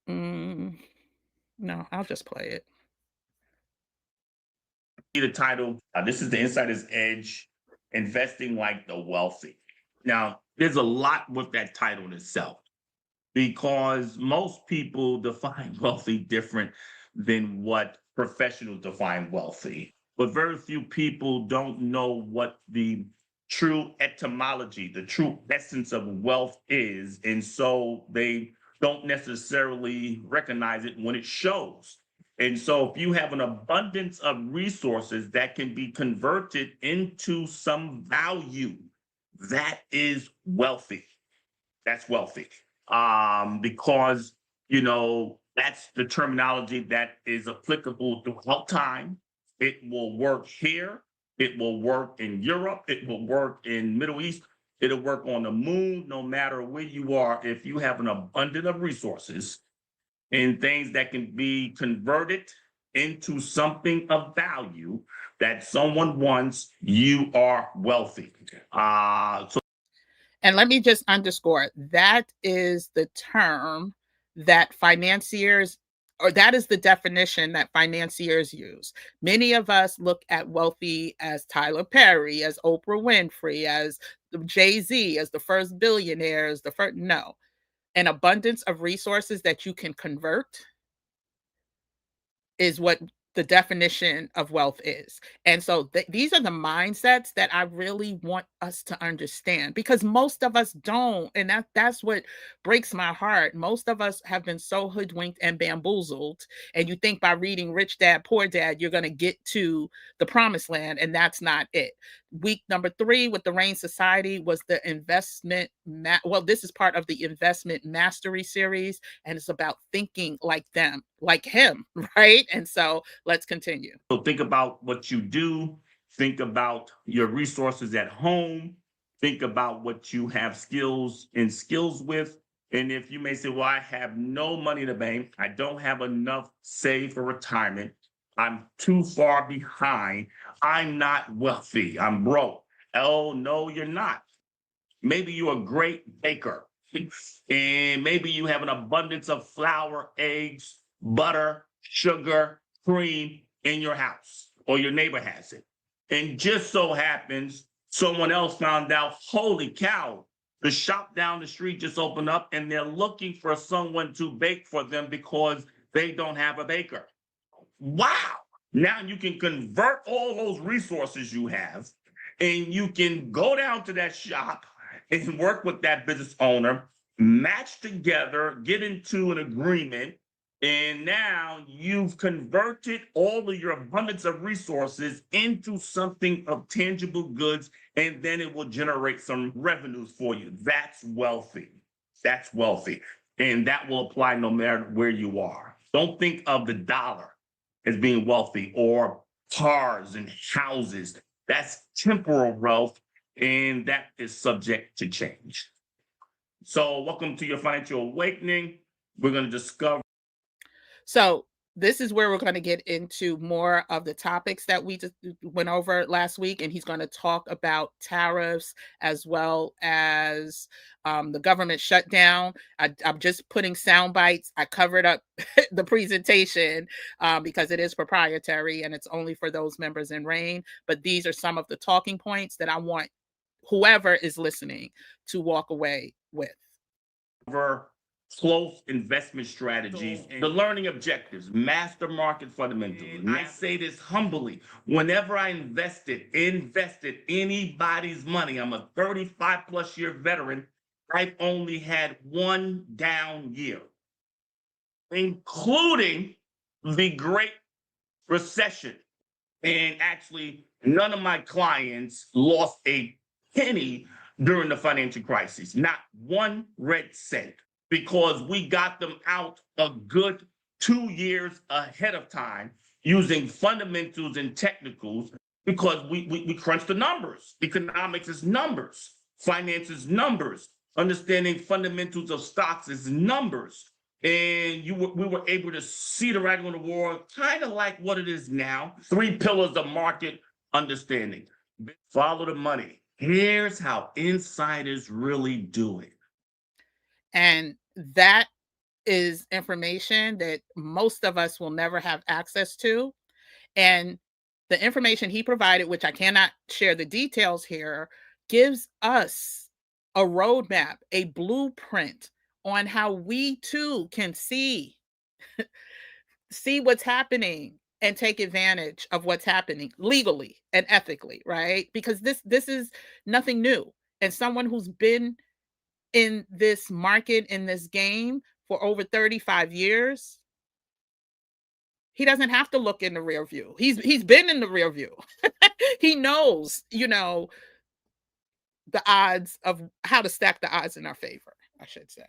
Mm, no, I'll just play it. The title, this is the Insider's Edge, Investing Like the Wealthy. Now, there's a lot with that title itself because most people define wealthy different than what professionals define wealthy. But very few people don't know what the true etymology, the true essence of wealth is. And so they don't necessarily recognize it when it shows. And so if you have an abundance of resources that can be converted into some value, that is wealthy. That's wealthy. Because that's the terminology that is applicable throughout time. It will work here. It will work in Europe. It will work in Middle East. It'll work on the moon. No matter where you are, if you have an abundance of resources and things that can be converted into something of value that someone wants, you are wealthy. So And let me just underscore that is the term that financiers, or that is the definition that financiers use. Many of us look at wealthy as Tyler Perry, as Oprah Winfrey, as Jay-Z, as the first billionaires, the first, no. An abundance of resources that you can convert is what the definition of wealth is. And so these are the mindsets that I really want us to understand, because most of us don't. And that's what breaks my heart. Most of us have been so hoodwinked and bamboozled. And you think by reading Rich Dad, Poor Dad, you're going to get to the promised land. And that's not it. Week number 3 with the Rain Society was the investment. Well, this is part of the investment mastery series, and it's about thinking like them, like him, right? And so let's continue. So think about what you do. Think about your resources at home. Think about what you have skills with. And if you may say, well, I have no money in the bank, I don't have enough saved for retirement, I'm too far behind, I'm not wealthy, I'm broke. Oh, no, you're not. Maybe you're a great baker, and maybe you have an abundance of flour, eggs, butter, sugar, cream in your house, or your neighbor has it. And just so happens someone else found out, holy cow, the shop down the street just opened up and they're looking for someone to bake for them because they don't have a baker. Wow. Now you can convert all those resources you have and you can go down to that shop and work with that business owner, match together, get into an agreement, and now you've converted all of your abundance of resources into something of tangible goods, and then it will generate some revenues for you. That's wealthy. That's wealthy. And that will apply no matter where you are. Don't think of the dollar as being wealthy or cars and houses. That's temporal wealth, and that is subject to change. So, welcome to your financial awakening. We're going to discover. So this is where we're going to get into more of the topics that we just went over last week. And he's going to talk about tariffs as well as the government shutdown. I'm just putting sound bites. I covered up the presentation because it is proprietary and it's only for those members in RAIN. But these are some of the talking points that I want whoever is listening to walk away with. Close investment strategies, and the learning objectives, master market fundamentals. And I say this humbly, whenever I invested anybody's money, I'm a 35 plus year veteran, I've only had one down year, including the Great Recession. And actually, none of my clients lost a penny during the financial crisis, not one red cent, because we got them out a good 2 years ahead of time using fundamentals and technicals because we crunch the numbers. Economics is numbers, finance is numbers, understanding fundamentals of stocks is numbers. And we were able to see the writing on the wall, kind of like what it is now. 3 pillars of market understanding. Follow the money. Here's how insiders really do it. And that is information that most of us will never have access to. And the information he provided, which I cannot share the details here, gives us a roadmap, a blueprint on how we too can see what's happening and take advantage of what's happening legally and ethically, right? Because this is nothing new. And someone who's been in this market, in this game for over 35 years, he doesn't have to look in the rear view. He's been in the rear view. He knows, the odds of how to stack the odds in our favor, I should say.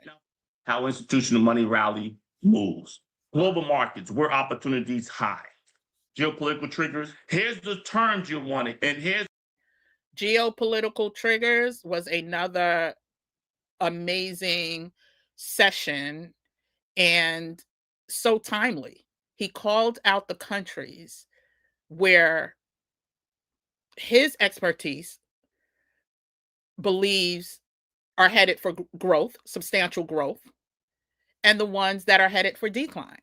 How institutional money rally moves. Global markets, where opportunities high. Geopolitical triggers. Here's the terms you wanted, and here's geopolitical triggers was another amazing session and so timely. He called out the countries where his expertise believes are headed for growth, substantial growth, and the ones that are headed for decline.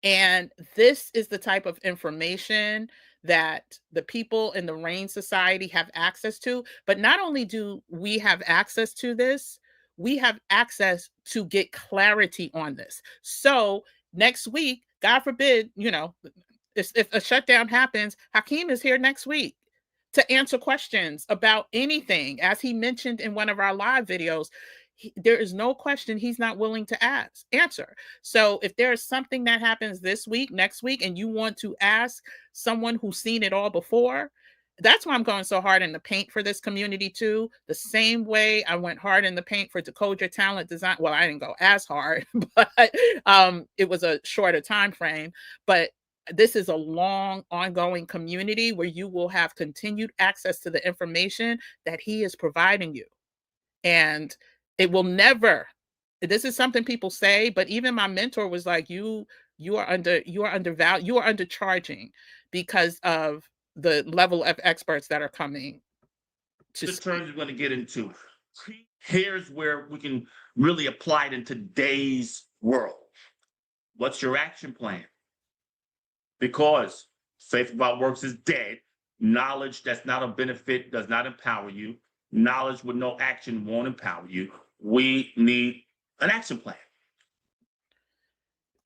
And this is the type of information that the people in the RAIN Society have access to. But not only do we have access to this, we have access to get clarity on this. So next week, God forbid, if a shutdown happens, Hakeem is here next week to answer questions about anything. As he mentioned in one of our live videos, there is no question he's not willing to answer. So if there is something that happens this week, next week, and you want to ask someone who's seen it all before, that's why I'm going so hard in the paint for this community too. The same way I went hard in the paint for Decode Your Talent Design. Well, I didn't go as hard, but it was a shorter time frame. But this is a long, ongoing community where you will have continued access to the information that he is providing you. And it will never, this is something people say, but even my mentor was like, you are undervalued, you are undercharging because of the level of experts that are coming to the terms we're going to get into. Here's where we can really apply it in today's world. What's your action plan? Because faith without works is dead. Knowledge that's not of benefit does not empower you. Knowledge with no action won't empower you. We need an action plan.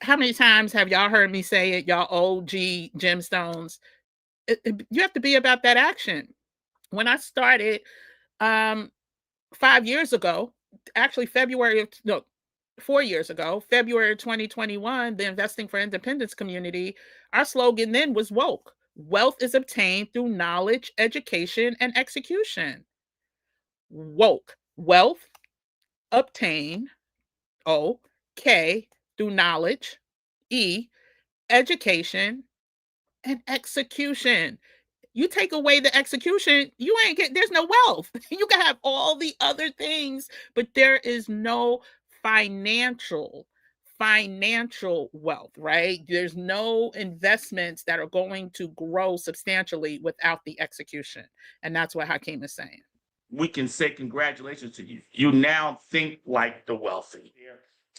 How many times have y'all heard me say it, y'all OG gemstones? You have to be about that action. When I started 5 years ago, actually 4 years ago, February 2021, the Investing for Independence community, our slogan then was woke. Wealth is obtained through knowledge, education, and execution. Woke. Wealth obtained, O-K, through knowledge, E, education, and execution. You take away the execution, there's no wealth. You can have all the other things, but there is no financial wealth, right? There's no investments that are going to grow substantially without the execution. And that's what Hakeem is saying. We can say congratulations to you. You now think like the wealthy.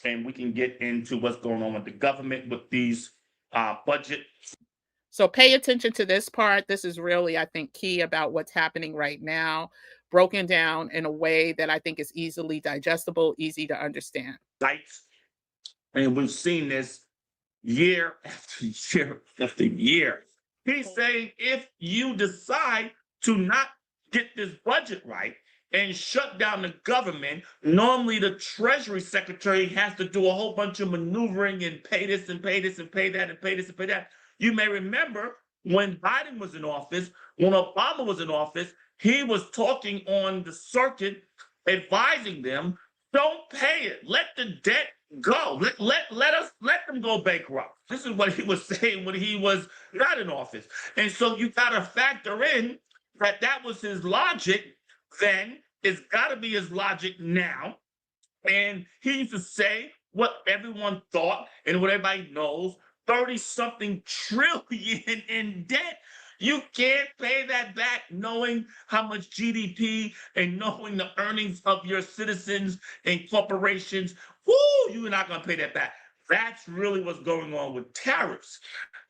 And we can get into what's going on with the government with these budget. So pay attention to this part. This is really, I think, key about what's happening right now, broken down in a way that I think is easily digestible, easy to understand. And we've seen this year after year after year. He's saying if you decide to not get this budget right and shut down the government, normally the Treasury Secretary has to do a whole bunch of maneuvering and pay this and pay this and pay that and pay this and pay that. You may remember when Biden was in office, when Obama was in office, he was talking on the circuit, advising them, don't pay it. Let the debt go. Let them go bankrupt. This is what he was saying when he was not in office. And so you got to factor in that that was his logic then. It's got to be his logic now. And he used to say what everyone thought and what everybody knows, 30 something trillion in debt. You can't pay that back knowing how much GDP and knowing the earnings of your citizens and corporations. Woo, you're not going to pay that back. That's really what's going on with tariffs.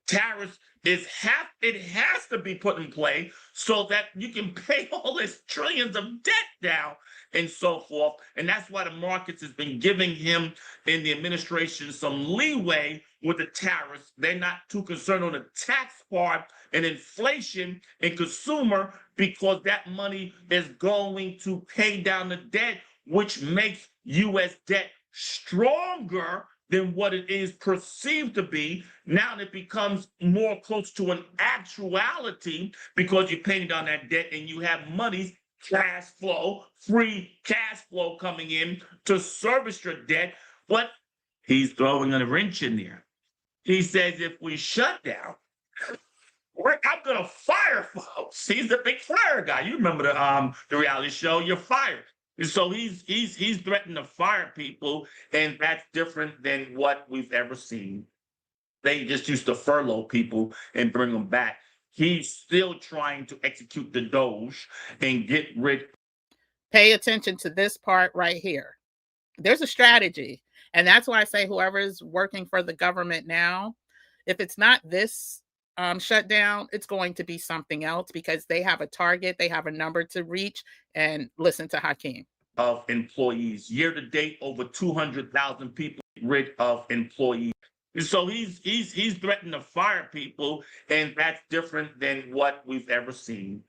Tariffs it has to be put in play so that you can pay all this trillions of debt down and so forth. And that's why the markets has been giving him and the administration some leeway with the tariffs. They're not too concerned on the tax part and inflation and consumer because that money is going to pay down the debt, which makes U.S. debt stronger than what it is perceived to be. Now it becomes more close to an actuality because you're paying down that debt and you have money, cash flow, free cash flow coming in to service your debt. But he's throwing a wrench in there. He says if we shut down, I'm gonna fire folks. He's the big fire guy. You remember the reality show, You're Fired. And so he's threatened to fire people, and that's different than what we've ever seen. They just used to furlough people and bring them back. He's still trying to execute the Doge and get rid. Pay attention to this part right here. There's a strategy. And that's why I say whoever is working for the government now, if it's not this shutdown, it's going to be something else because they have a target, they have a number to reach. And listen to Hakeem. Of employees. Year to date, over 200,000 people rid of employees. And so he's threatened to fire people, and that's different than what we've ever seen.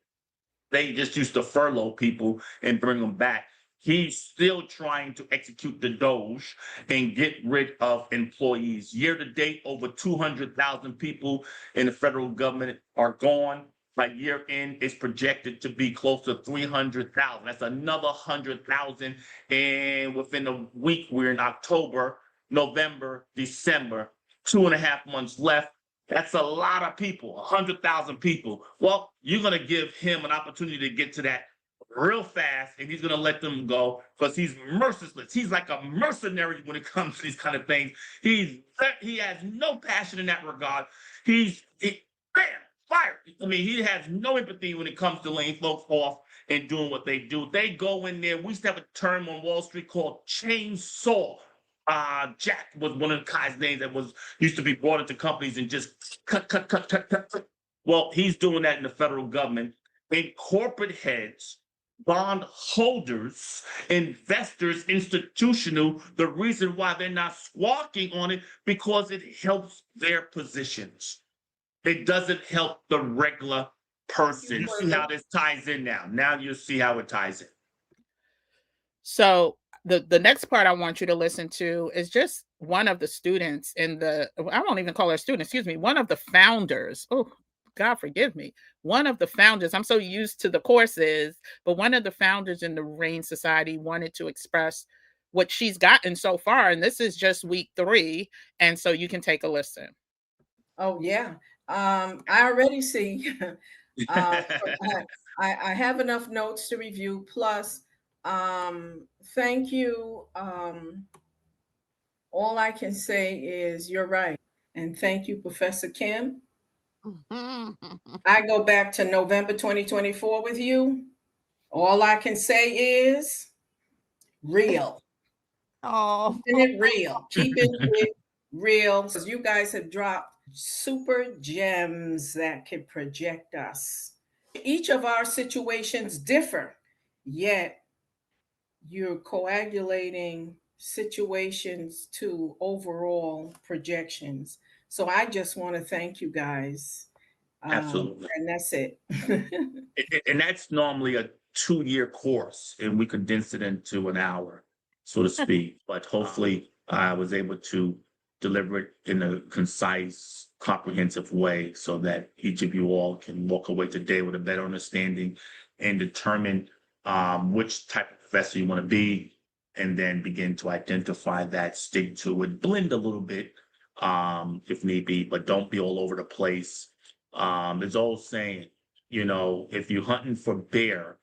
They just used to furlough people and bring them back. He's still trying to execute the Doge and get rid of employees. Year to date, over 200,000 people in the federal government are gone. By year end, it's projected to be close to 300,000. That's another 100,000. And within a week, we're in October, November, December, 2.5 months left. That's a lot of people, 100,000 people. Well, you're going to give him an opportunity to get to that real fast, and he's going to let them go because he's merciless. He's like a mercenary when it comes to these kind of things. He has no passion in that regard. Bam, fired. I mean, he has no empathy when it comes to laying folks off and doing what they do. They go in there. We used to have a term on Wall Street called chainsaw. Jack was one of the guys' names that used to be brought into companies and just cut. Well, he's doing that in the federal government. And corporate heads, bond holders, investors, institutional, the reason why they're not squawking on it, because it helps their positions. It doesn't help the regular person. You see how this ties in now. Now you see how it ties in. So the next part I want you to listen to is just one of the students I won't even call her a student, excuse me, one of the founders. Oh, God forgive me. One of the founders, I'm so used to the courses, but one of the founders in the RAIN Society wanted to express what she's gotten so far. And this is just week 3. And so you can take a listen. Oh, yeah. I already see. I have enough notes to review. Plus, thank you. All I can say is you're right. And thank you, Professor Kim. I go back to November 2024 with you. All I can say is real. Oh, Keeping it real. Keeping it real. Because you guys have dropped super gems that can project us. Each of our situations differ, yet you're coagulating situations to overall projections. So I just want to thank you guys. Absolutely. And that's it. And that's normally a 2-year course, and we condense it into an hour, so to speak. But hopefully I was able to deliver it in a concise, comprehensive way so that each of you all can walk away today with a better understanding and determine which type of investor you want to be, and then begin to identify that, stick to it, blend a little bit if need be, but don't be all over the place. There's old saying, if you're hunting for bear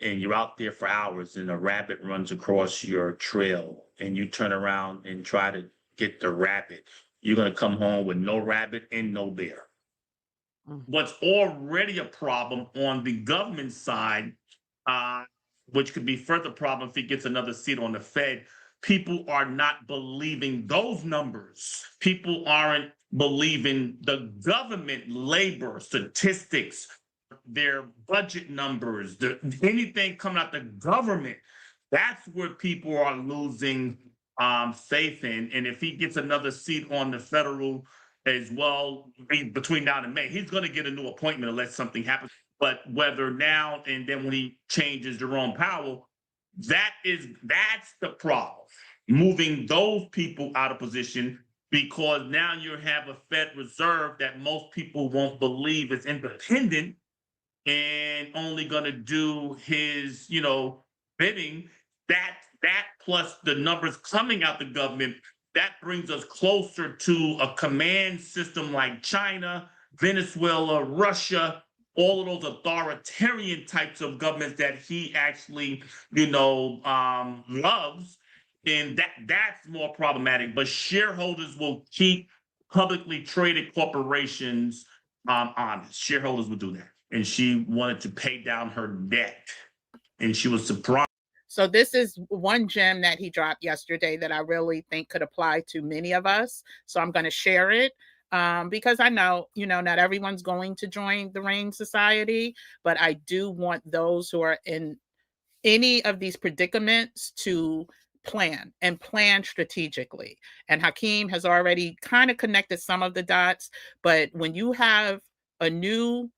and you're out there for hours and a rabbit runs across your trail and you turn around and try to get the rabbit, you're going to come home with no rabbit and no bear. What's already a problem on the government side, which could be further problem if he gets another seat on the Fed, people are not believing those numbers. People aren't believing the government labor statistics, their budget numbers, anything coming out the government. That's where people are losing faith in. And if he gets another seat on the federal as well, between now and May, he's going to get a new appointment unless something happens. But whether now and then when he changes Jerome Powell, that's the problem. Moving those people out of position, because now you have a Fed Reserve that most people won't believe is independent and only going to do his, bidding. That plus the numbers coming out the government, that brings us closer to a command system like China, Venezuela, Russia, all of those authoritarian types of governments that he actually, loves. And that's more problematic. But shareholders will keep publicly traded corporations honest. Shareholders will do that. And she wanted to pay down her debt. And she was surprised. So this is one gem that he dropped yesterday that I really think could apply to many of us. So I'm going to share it because I know, not everyone's going to join the RAIN Society, but I do want those who are in any of these predicaments to plan strategically. And Hakeem has already kind of connected some of the dots, but when you have a new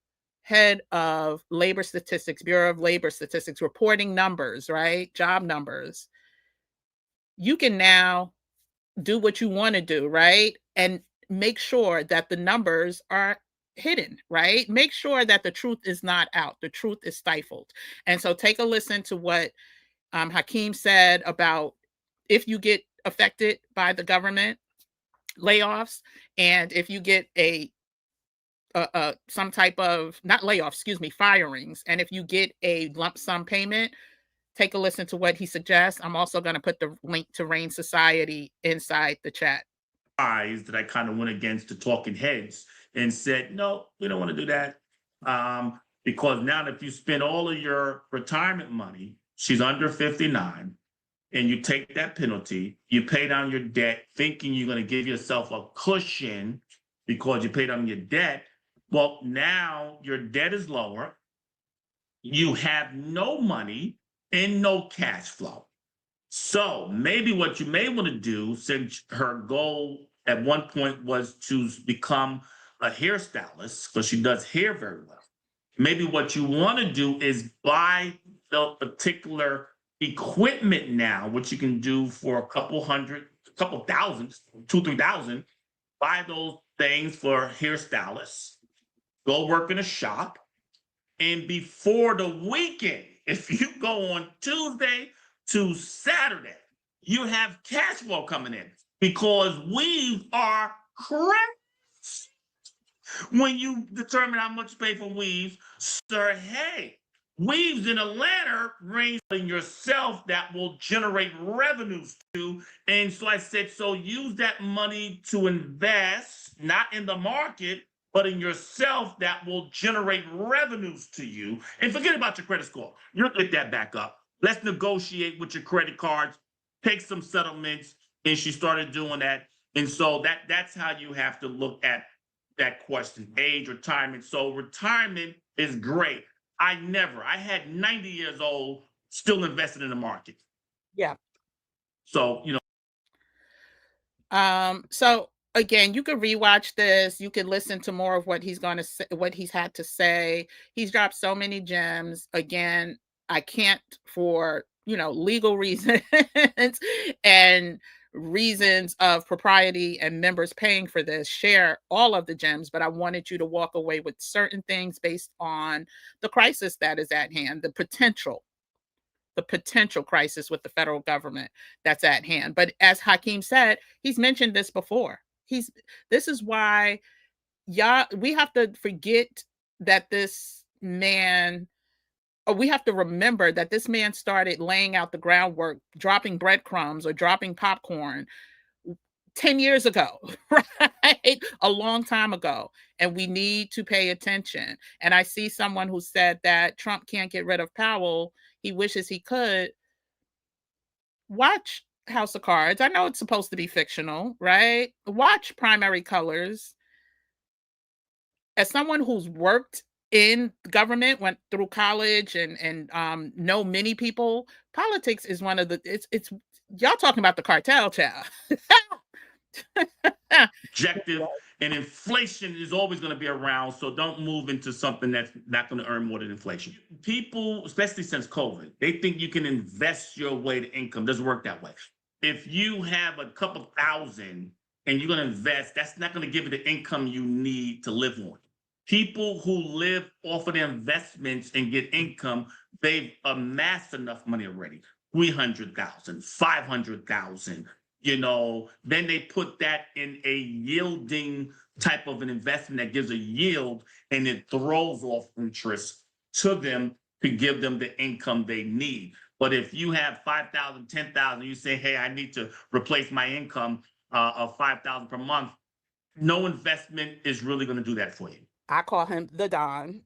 head of labor statistics, Bureau of Labor Statistics, reporting numbers, right? Job numbers. You can now do what you want to do, right? And make sure that the numbers are hidden, right? Make sure that the truth is not out. The truth is stifled. And so take a listen to what Hakeem said about if you get affected by the government layoffs, and if you get some type of, not layoffs, firings. And if you get a lump sum payment, take a listen to what he suggests. I'm also going to put the link to RAIN Society inside the chat. That I kind of went against the talking heads and said, no, we don't want to do that. Because now if you spend all of your retirement money, she's under 59, and you take that penalty, you pay down your debt thinking you're going to give yourself a cushion because you paid down your debt. Well, now your debt is lower. You have no money and no cash flow. So maybe what you may want to do, since her goal at one point was to become a hairstylist, because she does hair very well, maybe what you want to do is buy the particular equipment now, which you can do for a couple thousand, 2,000-3,000. Buy those things for hairstylists. Go work in a shop, and before the weekend, if you go on Tuesday to Saturday, you have cash flow coming in, because weaves are crazy. When you determine how much you pay for weaves, sir, hey, weaves in Atlanta range in yourself that will generate revenues to. And so I said, so use that money to invest, not in the market, but in yourself that will generate revenues to you. And forget about your credit score. You'll get that back up. Let's negotiate with your credit cards, take some settlements. And she started doing that. And so that's how you have to look at that question, age, retirement. So retirement is great. I had 90 years old, still invested in the market. Yeah. So, So again, you could rewatch this. You could listen to more of what he's going to say, what he's had to say. He's dropped so many gems. Again, I can't, for legal reasons and reasons of propriety and members paying for this, share all of the gems, but I wanted you to walk away with certain things based on the crisis that is at hand, the potential crisis with the federal government that's at hand. But as Hakeem said, he's mentioned this before. This is why we have to forget that this man, or we have to remember that this man started laying out the groundwork, dropping breadcrumbs or dropping popcorn 10 years ago, right? A long time ago. And we need to pay attention. And I see someone who said that Trump can't get rid of Powell. He wishes he could. Watch House of Cards. I know it's supposed to be fictional, right? Watch Primary Colors. As someone who's worked in government, went through college and know many people, politics is one of the it's y'all talking about the cartel, child. Objective, and inflation is always going to be around, so don't move into something that's not going to earn more than inflation. People, especially since COVID, they think you can invest your way to income. Doesn't work that way. If you have a couple thousand and you're going to invest, that's not going to give you the income you need to live on. People who live off of their investments and get income, they've amassed enough money already. 300,000, 500,000. Then they put that in a yielding type of an investment that gives a yield, and it throws off interest to them to give them the income they need. But if you have 5,000, 10,000, you say, hey, I need to replace my income of 5,000 per month, no investment is really going to do that for you. I call him the Don.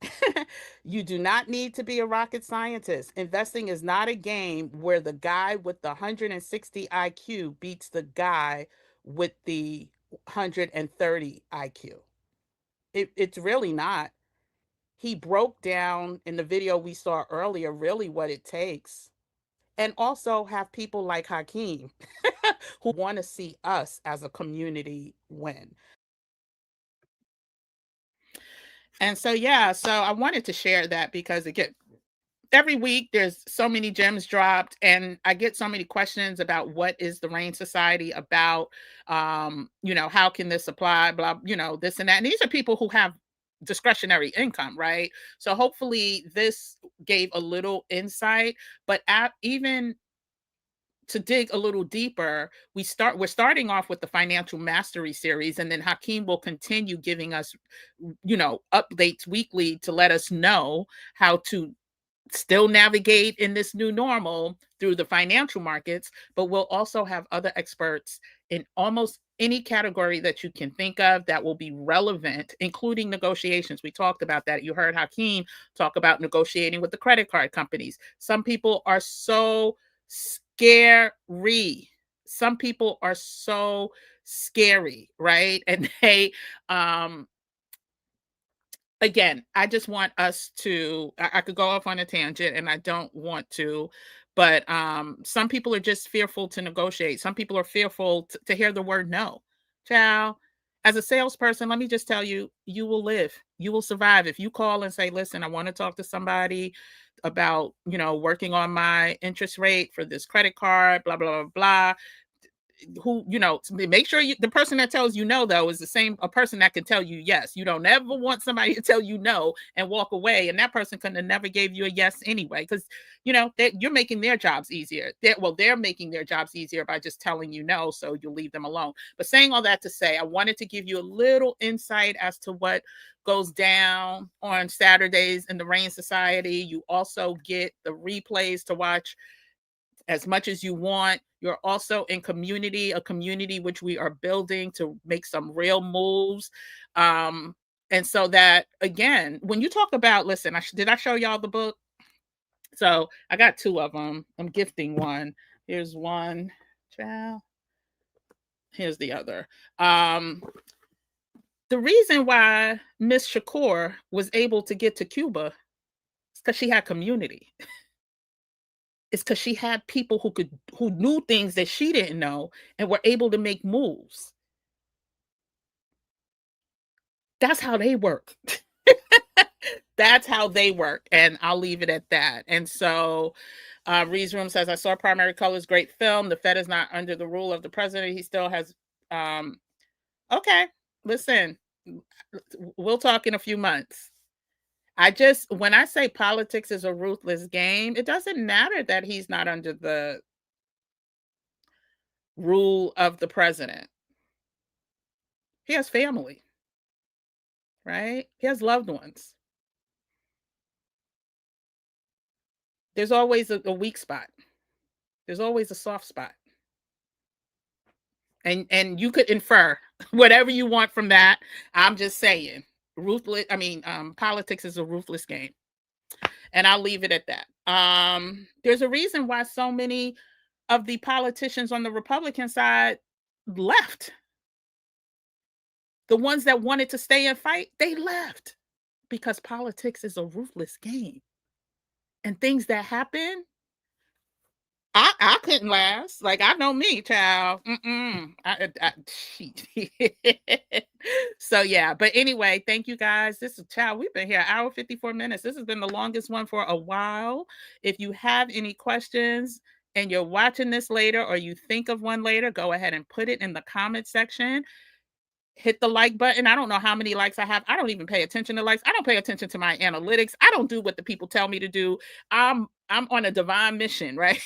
You do not need to be a rocket scientist. Investing is not a game where the guy with the 160 IQ beats the guy with the 130 IQ. It's really not. He broke down in the video we saw earlier really what it takes. And also have people like Hakeem who want to see us as a community win. And so, yeah, so I wanted to share that because again, every week there's so many gems dropped, and I get so many questions about what is the Rain Society about, how can this apply, blah, this and that. And these are people who have discretionary income, right? So hopefully this gave a little insight, but even to dig a little deeper, we're starting off with the financial mastery series, and then Hakeem will continue giving us, updates weekly to let us know how to still navigate in this new normal through the financial markets, but we'll also have other experts in almost any category that you can think of that will be relevant, including negotiations. We talked about that. You heard Hakeem talk about negotiating with the credit card companies. Some people are so scary. Some people are so scary, right? And they, again, I just want us to, I could go off on a tangent and I don't want to, but some people are just fearful to negotiate. Some people are fearful to hear the word no. Child, as a salesperson, let me just tell you, you will live, you will survive. If you call and say, listen, I want to talk to somebody about, working on my interest rate for this credit card, blah, blah, blah, blah. Who, make sure the person that tells you no, though, is the same a person that can tell you yes. You don't ever want somebody to tell you no and walk away, and that person could have never gave you a yes anyway, because you're making their jobs easier. They're making their jobs easier by just telling you no, so you leave them alone. But saying all that to say, I wanted to give you a little insight as to what goes down on Saturdays in the Rain Society. You also get the replays to watch as much as you want. You're also in a community which we are building to make some real moves. And so that, again, when you talk about, listen, did I show y'all the book? So I got two of them. I'm gifting one. Here's one, child. Here's the other. The reason why Miss Shakur was able to get to Cuba is because she had community. It's because she had people who knew things that she didn't know and were able to make moves. That's how they work. That's how they work. And I'll leave it at that. And so Reed's Room says, I saw Primary Colors, great film. The Fed is not under the rule of the president. He still has. Okay, listen, we'll talk in a few months. When I say politics is a ruthless game, it doesn't matter that he's not under the rule of the president. He has family, right? He has loved ones. There's always a weak spot. There's always a soft spot. And you could infer whatever you want from that. I'm just saying, politics is a ruthless game. And I'll leave it at that. There's a reason why so many of the politicians on the Republican side left. The ones that wanted to stay and fight, they left because politics is a ruthless game. And things that happen, I couldn't last. Like, I know me, child. So yeah, but anyway, thank you guys. We've been here an hour 54 minutes. This has been the longest one for a while. If you have any questions and you're watching this later or you think of one later, go ahead and put it in the comment section. Hit the like button. I don't know how many likes I have. I don't even pay attention to likes. I don't pay attention to my analytics. I don't do what the people tell me to do. I'm on a divine mission, right?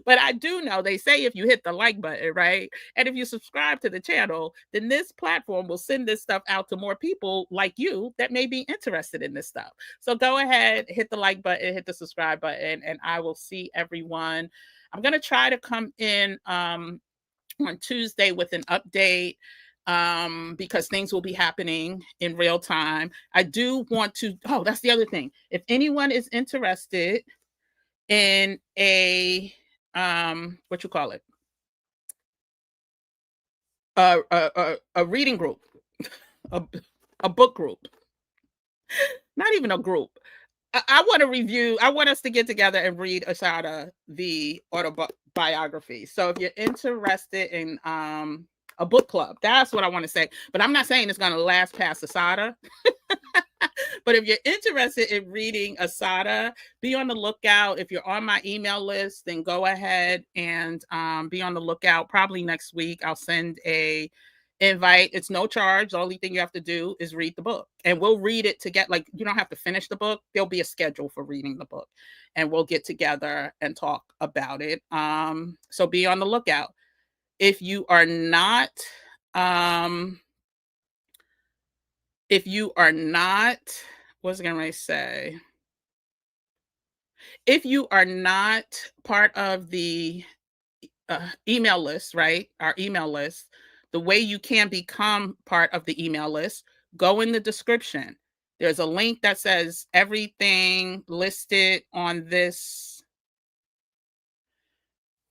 But I do know they say if you hit the like button, right? And if you subscribe to the channel, then this platform will send this stuff out to more people like you that may be interested in this stuff. So go ahead, hit the like button, hit the subscribe button, and I will see everyone. I'm going to try to come in on Tuesday with an update because things will be happening in real time. I do want to, that's the other thing. If anyone is interested in a, what you call it? A reading group, a book group, not even a group. I want to review, I want us to get together and read Asada, the autobiography. So if you're interested in a book club, that's what I want to say. But I'm not saying it's going to last past Asada. But if you're interested in reading Asada, be on the lookout. If you're on my email list, then go ahead and be on the lookout. Probably next week, I'll send a invite. It's no charge. The only thing you have to do is read the book, and we'll read it together. Like, you don't have to finish the book. There'll be a schedule for reading the book, and we'll get together and talk about it. So be on the lookout. If you are not, what was I going to say? If you are not part of the email list, right? Our email list, the way you can become part of the email list, go in the description. There's a link that says everything listed on this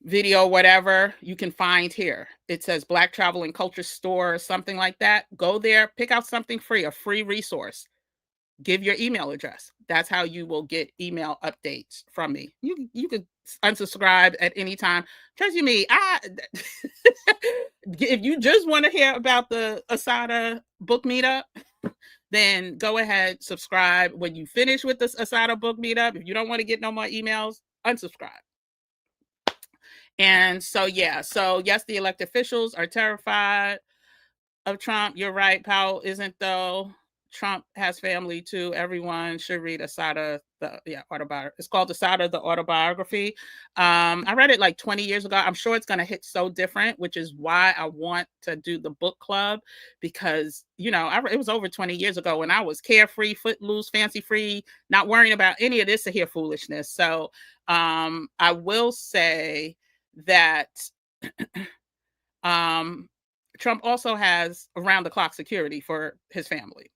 video, whatever you can find here. It says Black Travel and Culture Store or something like that. Go there, pick out something free, a free resource. Give your email address. That's how you will get email updates from me. You could unsubscribe at any time. Trust me, if you just want to hear about the Asada book meetup, then go ahead, subscribe. When you finish with this Asada book meetup, if you don't want to get no more emails, unsubscribe. And so, yeah. So, yes, the elected officials are terrified of Trump. You're right. Powell isn't, though. Trump has family too. Everyone should read Asada, autobiography. It's called Asada, the autobiography. I read it like 20 years ago. I'm sure it's going to hit so different, which is why I want to do the book club, because, it was over 20 years ago when I was carefree, footloose, fancy free, not worrying about any of this here foolishness. So I will say that Trump also has around the clock security for his family.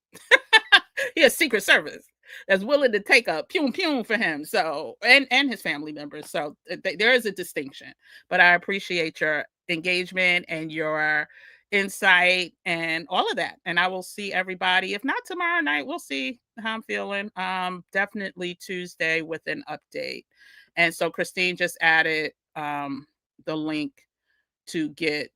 He has Secret Service that's willing to take a pew for him. So, and his family members. So there is a distinction, but I appreciate your engagement and your insight and all of that. And I will see everybody. If not tomorrow night, we'll see how I'm feeling. Definitely Tuesday with an update. And so Christine just added the link to get.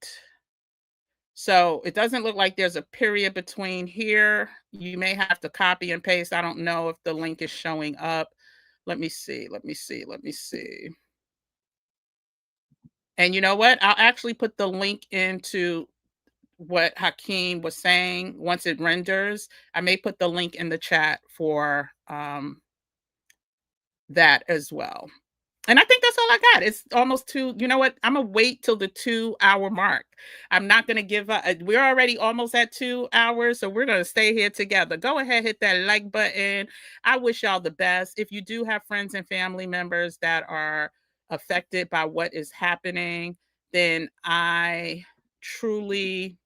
So it doesn't look like there's a period between here. You may have to copy and paste. I don't know if the link is showing up. Let me see. Let me see. Let me see. And you know what? I'll actually put the link into what Hakeem was saying once it renders. I may put the link in the chat for that as well. And I think that's all I got. It's almost two. You know what? I'm gonna wait till the 2 hour mark. I'm not gonna give up. We're already almost at 2 hours, so we're gonna stay here together. Go ahead, hit that like button. I wish y'all the best. If you do have friends and family members that are affected by what is happening, then I truly,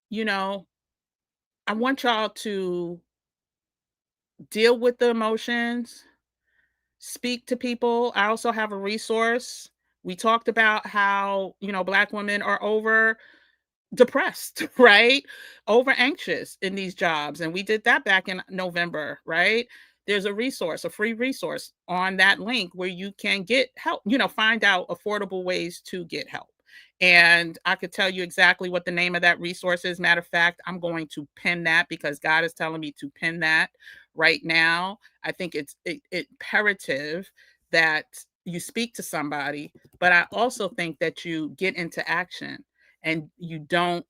you know, I want y'all to deal with the emotions, speak to people. I also have a resource. We talked about how, Black women are over depressed, right? Over anxious in these jobs. And we did that back in November, right? There's a resource, a free resource on that link where you can get help, find out affordable ways to get help. And I could tell you exactly what the name of that resource is. Matter of fact, I'm going to pin that because God is telling me to pin that right now. I think it's imperative that you speak to somebody, but I also think that you get into action and you do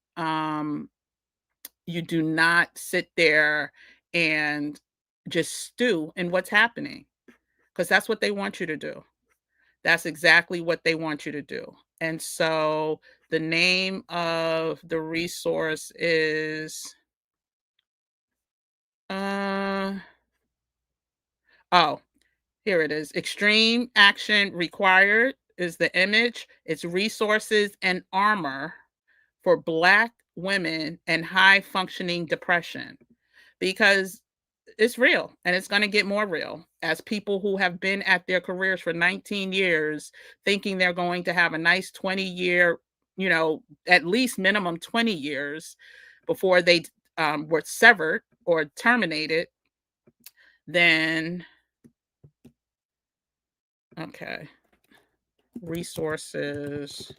not sit there and just stew in what's happening, because that's what they want you to do. That's exactly what they want you to do. And so the name of the resource is oh, here it is. Extreme Action Required is the image. It's resources and armor for Black women and high functioning depression, because it's real and it's going to get more real as people who have been at their careers for 19 years thinking they're going to have a nice 20-year, at least minimum 20 years before they were severed or terminated. Then, okay, resources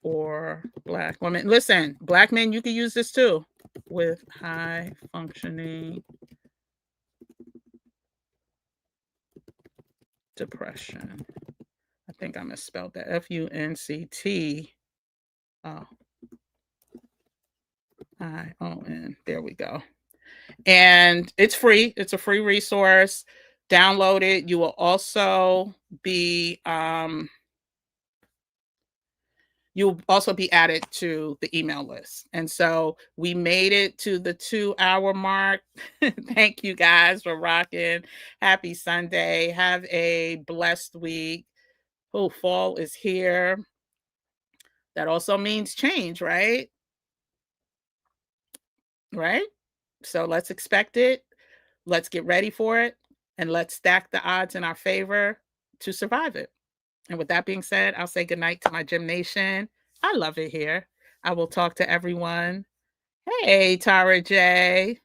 for Black women. Listen, Black men, you can use this too, with high functioning depression. I think I misspelled that. Funct. Oh, ION. There we go. And it's free. It's a free resource. Download it. You will also be you'll also be added to the email list. And so we made it to the 2 hour mark. Thank you guys for rocking. Happy Sunday. Have a blessed week. Oh, fall is here. That also means change, right? Right? So let's expect it. Let's get ready for it. And let's stack the odds in our favor to survive it. And with that being said, I'll say goodnight to my gym nation. I love it here. I will talk to everyone. Hey, Tara J.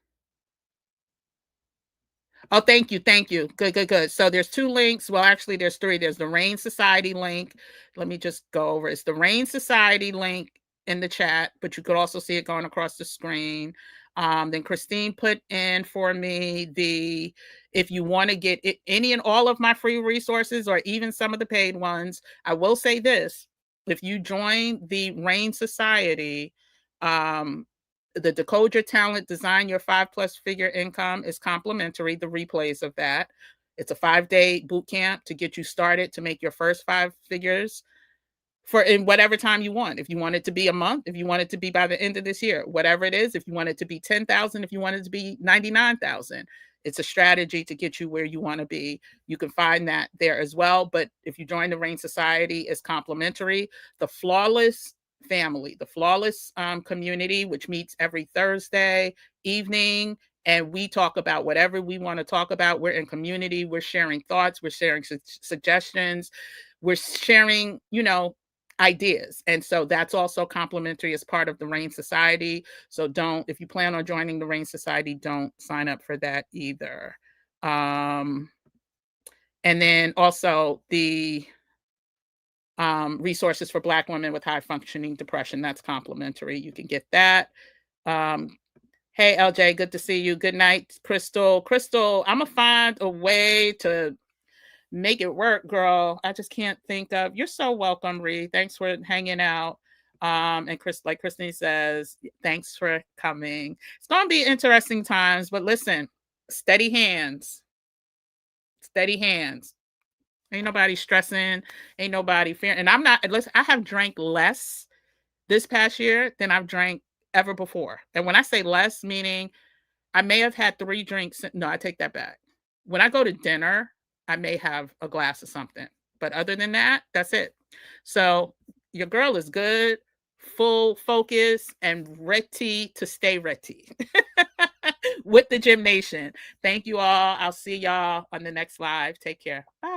Oh, thank you. Thank you. Good, good, good. So there's 2 links. Well, actually, there's 3. There's the Rain Society link. Let me just go over. It's the Rain Society link in the chat, but you could also see it going across the screen. Then Christine put in for me if you want to get any and all of my free resources or even some of the paid ones, I will say this. If you join the Rain Society, the Decode Your Talent, Design Your 5+ figure income is complimentary, the replays of that. It's a 5-day boot camp to get you started to make your first 5 figures for in whatever time you want. If you want it to be a month, if you want it to be by the end of this year, whatever it is, if you want it to be 10,000, if you want it to be 99,000, it's a strategy to get you where you want to be. You can find that there as well. But if you join the Rain Society, it's complimentary. The Flawless Family, the Flawless community, which meets every Thursday evening, and we talk about whatever we want to talk about. We're in community. We're sharing thoughts. We're sharing suggestions. We're sharing, ideas. And so that's also complimentary as part of the Rain Society. So if you plan on joining the Rain Society, don't sign up for that either. And then also the resources for Black women with high functioning depression, that's complimentary. You can get that. Hey, LJ, good to see you. Good night, Crystal. Crystal, I'm going to find a way to make it work, girl. I just can't think of. You're so welcome, Ree. Thanks for hanging out. And Chris, like Christine says, thanks for coming. It's going to be interesting times, but listen, steady hands. Steady hands. Ain't nobody stressing. Ain't nobody fearing. And I'm not, listen, I have drank less this past year than I've drank ever before. And when I say less, meaning I may have had 3 drinks. No, I take that back. When I go to dinner, I may have a glass of something. But other than that, that's it. So your girl is good, full focus, and ready to stay ready with the Gym Nation. Thank you all. I'll see y'all on the next live. Take care. Bye.